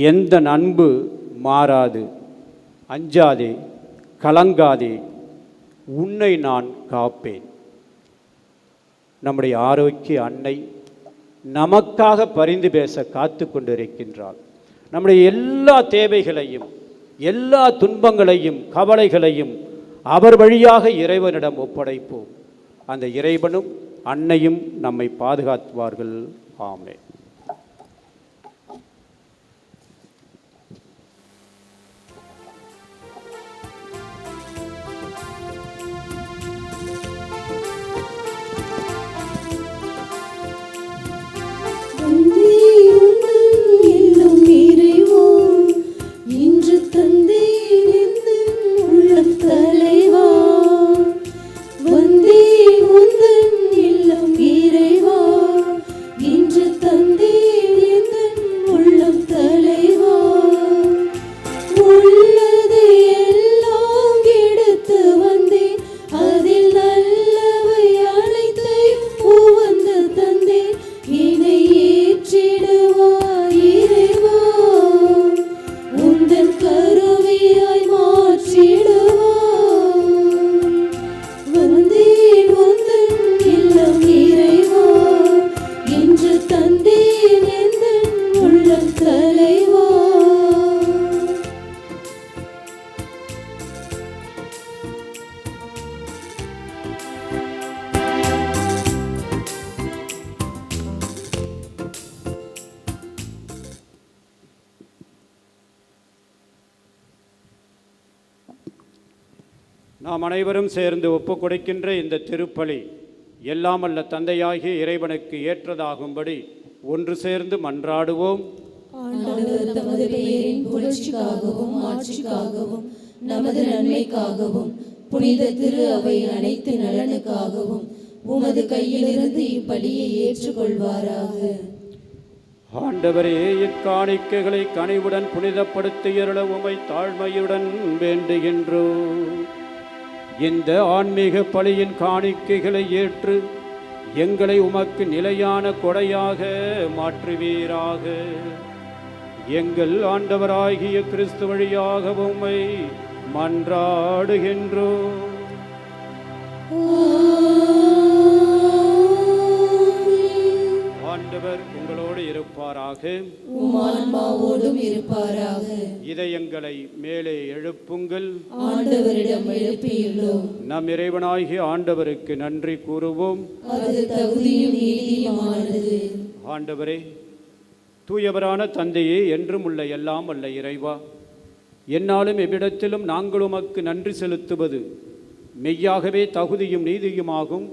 எந்த அன்பு மாறாது. அஞ்சாதே, கலங்காதே, உன்னை நான் காப்பேன். நம்முடைய ஆரோக்கிய அன்னை நமக்காக பரிந்து பேச காத்து கொண்டிருக்கின்றாள். நம்முடைய எல்லா தேவைகளையும், எல்லா துன்பங்களையும், கவலைகளையும் அவர் வழியாக இறைவனிடம் ஒப்படைப்போம். அந்த இறைவனும் அன்னையும் நம்மை பாதுகாத்துவார்கள். ஆமென். நாம் அனைவரும் சேர்ந்து ஒப்புக் கொடுக்கின்ற இந்த திருப்பலி எல்லாம் அல்ல தந்தையாகிய இறைவனுக்கு ஏற்றதாகும்படி ஒன்று சேர்ந்து மன்றாடுவோம். ஆண்டவர் தமது பெயரின் புகழ்ச்சிக்காகவும் ஆட்சிக்காகவும் நமது நன்மைக்காகவும் புனித திரு அவை அனைத்து நலனுக்காகவும் உமது கையிலிருந்து இப்பலியை ஏற்றுக்கொள்வாராக. ஆண்டவரே, இக்காணிக்கைகளை கனிவுடன் புனிதப்படுத்தியருள உமை தாழ்மையுடன் வேண்டுகின்றோம். இந்த ஆன்மீக பலியின் காணிக்கைகளை ஏற்று எங்களை உமக்கு நிலையான கொடையாக மாற்றுவீராக. எங்கள் ஆண்டவராகிய கிறிஸ்து வழியாக உம்மை மன்றாடுகின்றோம். ஆண்டவர் உங்களோடு இருப்பாராக, உம் ஆன்மாவோடும் இருப்பாராக. இதயங்களை மேலே எழுப்புங்கள். ஆண்டவரிடம் எழுப்பியுள்ளோம். நம் இறைவனாகிய ஆண்டவருக்கு நன்றி கூறுவோம். அது தகுதியும் நீதியுமானது. ஆண்டவரே, தூயவரான தந்தையே, என்றும் உள்ள எல்லாம் அல்ல இறைவா, என்னாலும் எவ்விடத்திலும் நாங்கள் உமக்கு நன்றி செலுத்துவது மெய்யாகவே தகுதியும் நீதியுமாகும்,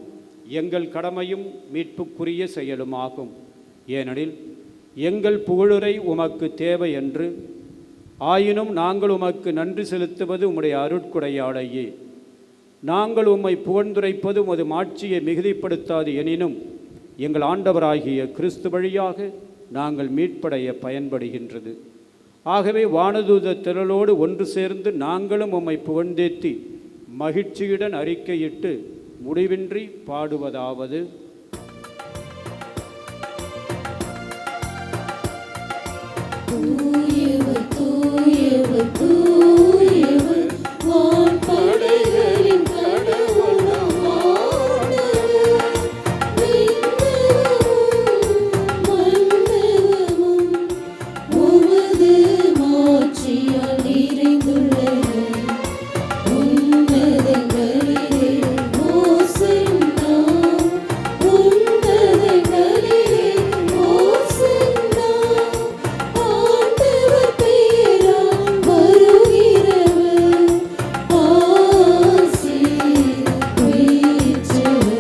எங்கள் கடமையும் மீட்புக்குரிய செயலுமாகும். ஏனெனில் எங்கள் புகழுரை உமக்கு தேவை என்று, ஆயினும் நாங்கள் உமக்கு நன்றி செலுத்துவது உம்முடைய அருட்கொடையாலேயே. நாங்கள் உம்மை புகழ்ந்துரைப்பது உமது மாட்சியை மிகுதிப்படுத்தாது எனினும் எங்கள் ஆண்டவராகிய கிறிஸ்து வழியாக நாங்கள் மீட்படைய பயன்படுகின்றது. ஆகவே வானதூத திரளோடு ஒன்று சேர்ந்து நாங்களும் உம்மை புகழ்ந்தேத்தி மகிழ்ச்சியுடன் அறிக்கையிட்டு முடிவின்றி பாடுவதாவது: தூயவர் தூயவர் தூயவர் வான்படைகளின் கடவுளாம் ஆண்டவர். விண்ணகமும் மண்ணகமும் உமது மாட்சியால் நிறைந்துள்ளது. உன்னதங்களிலே ஓசன்னா, உன்னதங்களிலே ஓசன்னா. ஆண்டவர் பெயரால் வருகிறவர் ஆசி பெற்றவர்.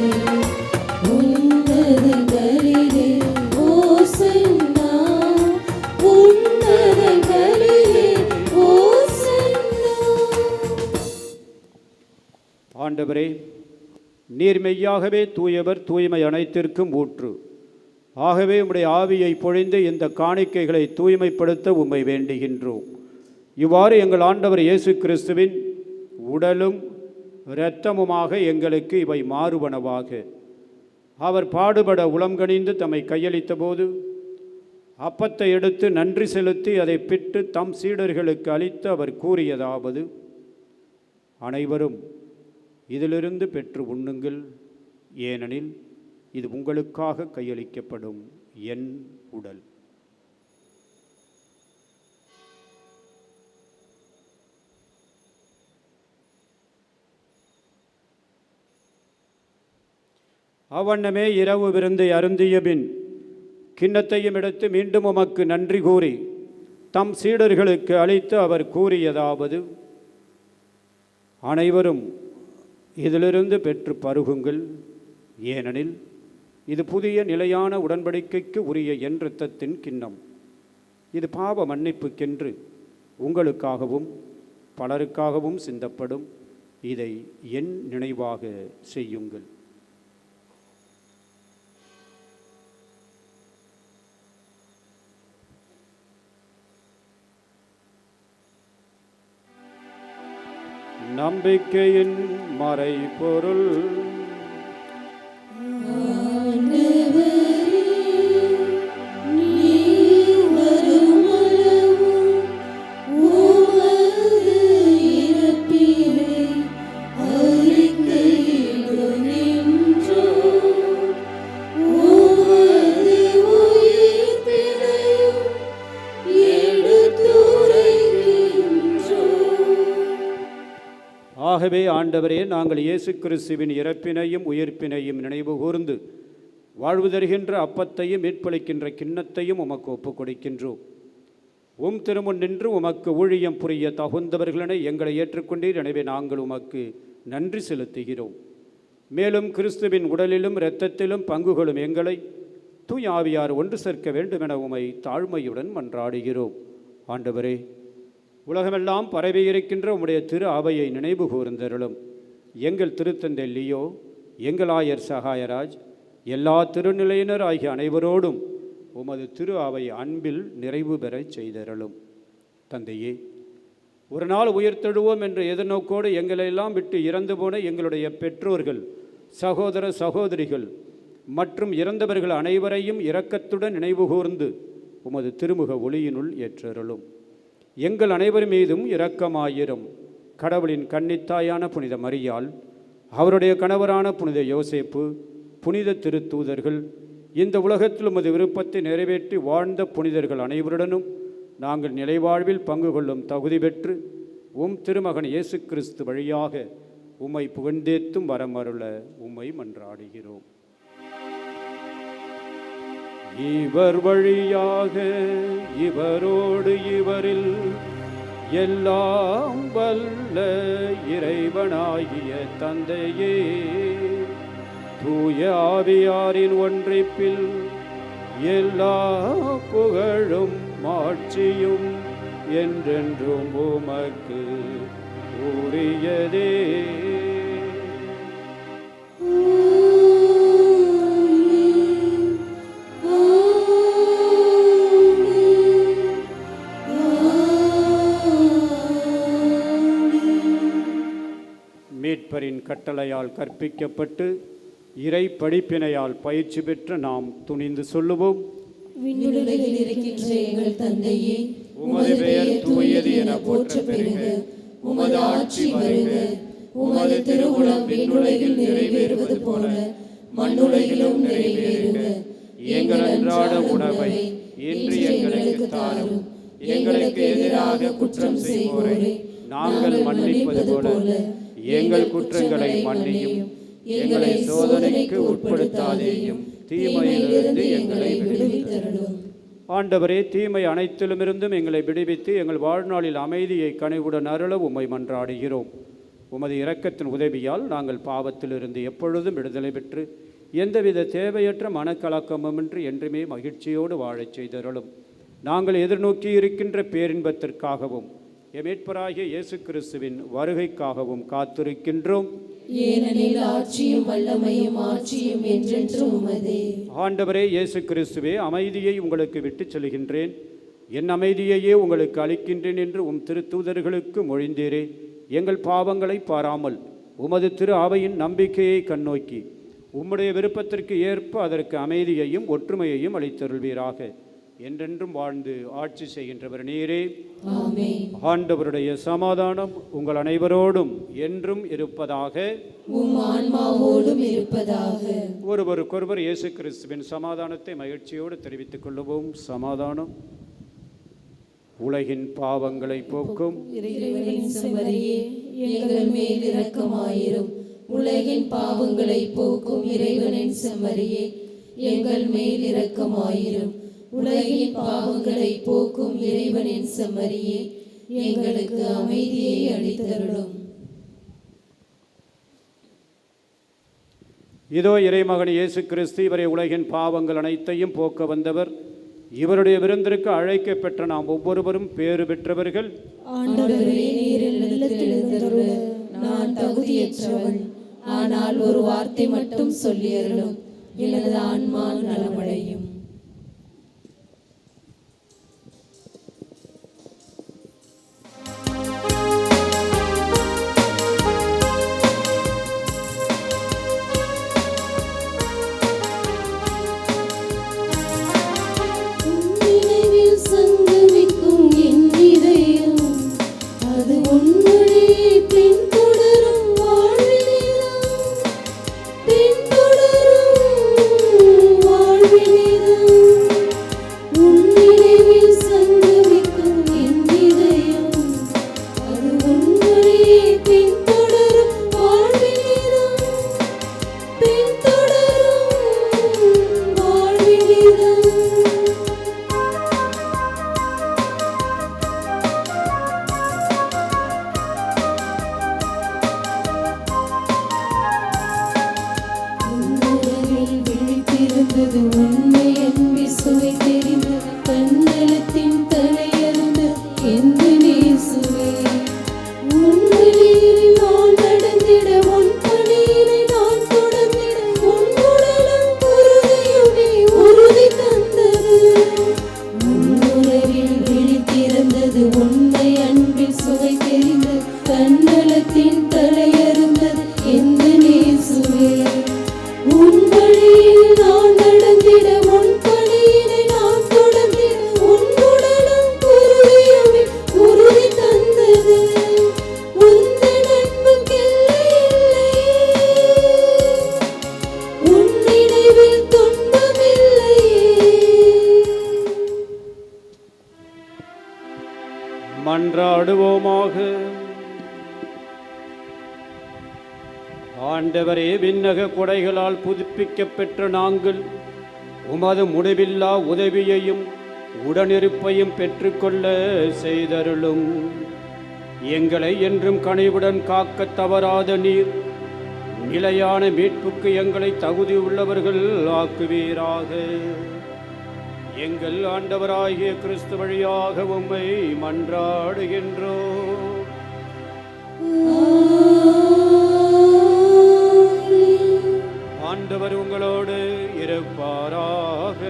உன்னதங்களிலே ஓசன்னா, உன்னதங்களிலே ஓசன்னா. ஆண்டவரே, நீர் மெய்யாகவே தூயவர், தூய்மை அனைத்திற்கும் ஊற்று. ஆகவே உம்முடைய ஆவியை பொழிந்து இந்த காணிக்கைகளை தூய்மைப்படுத்த உம்மை வேண்டுகின்றோம். இவ்வாறு எங்கள் ஆண்டவர் இயேசு கிறிஸ்துவின் உடலும் இரத்தமுமாக எங்களுக்கு இவை மாறுவனவாக. அவர் பாடுபட உளம்கனிந்து தம்மை கையளித்த போது அப்பத்தை எடுத்து நன்றி செலுத்தி அதை பிட்டு தம் சீடர்களுக்கு அளித்து அவர் கூறியதாவது: அனைவரும் இதிலிருந்து பெற்று உண்ணுங்கள், ஏனெனில் இது உங்களுக்காக கையளிக்கப்படும் என் உடல். அவ்வண்ணமே இரவு விருந்தை அருந்திய பின் கிண்ணத்தையும் எடுத்து மீண்டும் உமக்கு நன்றி கூறி தம் சீடர்களுக்கு அளித்து அவர் கூறியதாவது: அனைவரும் இதிலிருந்து பெற்று பருகுங்கள், ஏனெனில் இது புதிய நிலையான உடன்படிக்கைக்கு உரிய என் இரத்தத்தின் கிண்ணம். இது பாவ மன்னிப்புக்கென்று உங்களுக்காகவும் பலருக்காகவும் சிந்தப்படும். இதை என் நினைவாக செய்யுங்கள். நம்பிக்கையின் மறைபொருள். ஆகவே ஆண்டவரே, நாங்கள் இயேசு கிறிஸ்துவின் இறப்பினையும் உயிர்ப்பினையும் நினைவு கூர்ந்து வாழ்வு தருகின்ற அப்பத்தையும் மீட்பளிக்கின்ற கிண்ணத்தையும் உமக்கு ஒப்புக் கொடுக்கின்றோம். திருமுன் நின்று உமக்கு ஊழியம் புரிய தகுந்தவர்களென எங்களை ஏற்றுக்கொண்டீர். எனவே நாங்கள் உமக்கு நன்றி செலுத்துகிறோம். மேலும் கிறிஸ்துவின் உடலிலும் இரத்தத்திலும் பங்குகளும் எங்களை தூய ஆவியார் ஒன்று சேர்க்க வேண்டுமென உமை தாழ்மையுடன் மன்றாடுகிறோம். ஆண்டவரே, உலகமெல்லாம் பரவி இருக்கின்ற உம்முடைய திரு அவையை நினைவு கூர்ந்தருளும். எங்கள் திருத்தந்தை லியோ, எங்கள் ஆயர் சகாயராஜ், எல்லா திருநிலையினர் ஆகிய அனைவரோடும் உமது திரு அவை அன்பில் நிறைவு பெறச் செய்தருளும். தந்தையே, ஒரு நாள் உயிர்த்தெழுவோம் என்ற எதிர்நோக்கோடு எங்களெல்லாம் விட்டு இறந்து போன எங்களுடைய பெற்றோர்கள், சகோதர சகோதரிகள் மற்றும் இறந்தவர்கள் அனைவரையும் இரக்கத்துடன் நினைவு கூர்ந்து உமது திருமுக ஒளியினுள் ஏற்றருளும். எங்கள் அனைவர் மீதும் இரக்கமாயிரும். கடவுளின் கன்னித்தாயான புனித மரியாள், அவருடைய கணவரான புனித யோசேப்பு, புனித திருத்தூதர்கள், இந்த உலகத்தில் உமது விருப்பத்தை நிறைவேற்றி வாழ்ந்த புனிதர்கள் அனைவருடனும் நாங்கள் நிலைவாழ்வில் பங்கு கொள்ளும் தகுதி பெற்று திருமகன் இயேசு கிறிஸ்து வழியாக உம்மை புகழ்ந்தேத்தும் வரமருள உம்மை மன்றாடுகிறோம். இவர் வழியாக இவரோடு இவரில் எல்லாம் வல்ல இறைவனாகிய தந்தையே, தூய ஆவியாரின் ஒன்றிப்பில் எல்லா புகழும் மாட்சியும் என்றென்றும் உமக்கு உரியதே. மீட்பரின் கட்டளையால் கற்பிக்கப்பட்டு இறை படிப்பினையால் பயிற்சி பெற்று நாம் துணிந்து சொல்லுவோம்: விண்ணுலகில் இருக்கின்ற எங்கள் தந்தையே, உமது பெயர் தூயது என போற்ற பெறுக. உமது ஆட்சி வருக. உமது திருவுளம் விண்ணுலகில் நிறைவேறுவது போல மண்ணுலகிலும் நிறைவேறுக. எங்கள் அன்றாட உணவை இன்று எங்களுக்கு தாரும். எங்களுக்கு எதிராக குற்றம் செய்வோரை நாங்கள் மன்னிப்பது போல எங்கள் குற்றங்களை மன்னியும். எங்களை சோதனைக்கு உட்படுத்தாதேயும், தீமையிலிருந்து எங்களை விடுவித்தருளும். ஆண்டவரே, தீமை அனைத்திலுமிருந்தும் எங்களை விடுவித்து எங்கள் வாழ்நாளில் அமைதியை கனிவுடன் அருள உம்மை மன்றாடுகிறோம். உமது இரக்கத்தின் உதவியால் நாங்கள் பாவத்திலிருந்து எப்பொழுதும் விடுதலை பெற்று எந்தவித தேவையற்ற மனக்கலக்கமுமின்றி என்றுமே மகிழ்ச்சியோடு வாழச் செய்தருளும். நாங்கள் எதிர்நோக்கி இருக்கின்ற பேரின்பத்திற்காகவும் மீட்பராகிய இயேசு கிறிஸ்துவின் வருகைக்காகவும் காத்திருக்கின்றோம். ஏனெனில் ஆட்சியும் வல்லமையும் ஆட்சியும் என்றென்றும் உமதே. ஆண்டவரே இயேசு கிறிஸ்துவே, அமைதியை உங்களுக்கு விட்டுச் செல்கின்றேன், என் அமைதியையே உங்களுக்கு அளிக்கின்றேன் என்று திருத்தூதர்களுக்கு மொழிந்தீரே. எங்கள் பாவங்களை பாராமல் உமது திரு அவையின் நம்பிக்கையை கண்ணோக்கி உம்முடைய விருப்பத்திற்கு ஏற்ப அதற்கு அமைதியையும் ஒற்றுமையையும் அளித்தருள்வீராக. என்றென்றும் வாழ்ந்து ஆட்சி செய்கின்றவர் நீரே. ஆமென். ஆண்டவருடைய சமாதானம் உங்கள் அனைவரோடும் என்றும் இருப்பதாக. உம் ஆன்மாவோடும் இருப்பதாக. ஒருவருக்கொருவர் இயேசு கிறிஸ்துவின் சமாதானத்தை மகிழ்ச்சியோடு தெரிவித்துக் கொள்ளுவோம். சமாதானம். உலகின் பாவங்களை போக்கும் இறைவனின் செம்மறியே, எங்கள் மேல் இரக்கமாயிரும். உலகின் பாவங்களை போக்கும் இறைவனின் செம்மறியே, எங்கள் மேல் இரக்கமாயிரும். உலகின் பாவங்களை போக்கும் இறைவனின் செம்மறியே, எங்களுக்கு அமைதியை அளித்தருளும். இதோ இறைமகன் இயேசு கிறிஸ்து, இவரை உலகின் பாவங்கள் அனைத்தையும் போக்க வந்தவர். இவருடைய விருந்திற்கு அழைக்கப்பெற்ற நாம் ஒவ்வொருவரும் பேறு பெற்றவர்கள். ஆண்டவரே, நீர் என்னிடத்தில் எழுந்தருள நான் தகுதியற்றவன். ஆனால் ஒரு வார்த்தை மட்டும் சொல்லியருளும், எனது ஆன்மா நலமடையும். மன்றாடுவோமாக. ஆண்டவரே, விண்ணக கொடைகளால் புதுப்பிக்கப் பெற்ற நாங்கள் உமது முடிவில்லா உதவியையும் உடனிருப்பையும் பெற்றுக்கொள்ள செய்தருளும். எங்களை என்றும் கனிவுடன் காக்க தவறாத நீர் நிலையான மீட்புக்கு எங்களை தகுதி உள்ளவர்கள் ஆக்குவீராக. எங்கள் ஆண்டவராகிய கிறிஸ்து வழியாக உம்மை மன்றாடுகின்றோம். ஆண்டவர் உங்களோடு இருப்பாராக.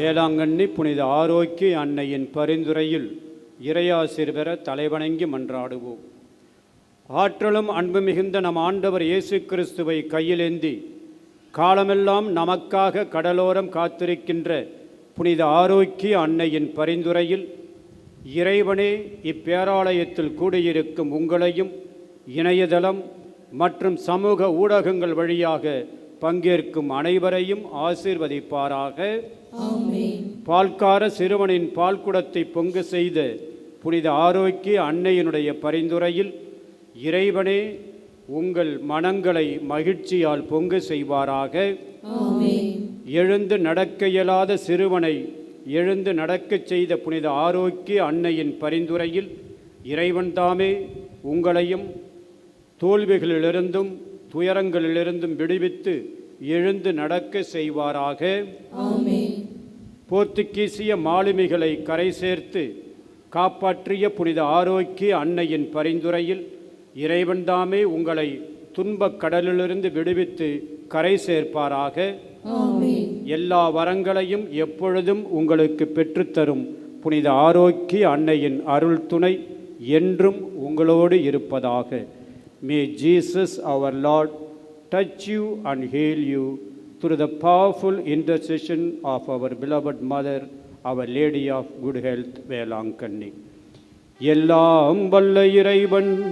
வேளாங்கண்ணி புனித ஆரோக்கிய அன்னையின் பரிந்துரையில் இறையாசிர் பெற தலைவணங்கி மன்றாடுவோம். ஆற்றலும் அன்பு மிகுந்த நம் ஆண்டவர் இயேசு கிறிஸ்துவை கையிலேந்தி காலமெல்லாம் நமக்காக கடலோரம் காத்திருக்கின்ற புனித ஆரோக்கிய அன்னையின் பரிந்துரையில், இறைவனே இப்பேராலயத்தில் கூடியிருக்கும் உங்களையும் இணையதளம் மற்றும் சமூக ஊடகங்கள் வழியாக பங்கேற்கும் அனைவரையும் ஆசீர்வதிப்பாராக. பால்கார சிறுவனின் பால்குடத்தை பொங்க செய்த புனித ஆரோக்கிய அன்னையினுடைய பரிந்துரையில், இறைவனே உங்கள் மனங்களை மகிழ்ச்சியால் பொங்க செய்வாராக. எழுந்து நடக்க இயலாத சிறுவனை எழுந்து நடக்கச் செய்த புனித ஆரோக்கிய அன்னையின் பரிந்துரையில், இறைவன் தாமே உங்களையும் தோல்விகளிலிருந்தும் துயரங்களிலிருந்தும் விடுவித்து எழுந்து நடக்க செய்வாராக. போர்த்துகீசிய மாலுமிகளை கரை சேர்த்து காப்பாற்றிய புனித ஆரோக்கிய அன்னையின் பரிந்துரையில், இறைவன் தாமே உங்களை துன்பக் கடலிலிருந்து விடுவித்து கரை சேர்ப்பாராக. எல்லா வரங்களையும் எப்பொழுதும் உங்களுக்கு பெற்றுத்தரும் புனித ஆரோக்கிய அன்னையின் அருள் துணை என்றும் உங்களோடு இருப்பதாக. May Jesus our Lord touch you and heal you through the powerful intercession of our beloved Mother, Our Lady of Good Health, Velankanni. எல்லாம் வல்ல இறைவன்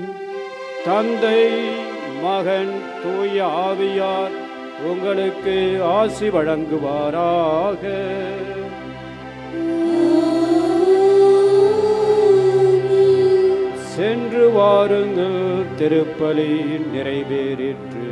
தந்தை, மகன், தூய ஆவியார் உங்களுக்கு ஆசி வழங்குவாராக. சென்று வாருங்கள், திருப்பலி நிறைவேறிற்று.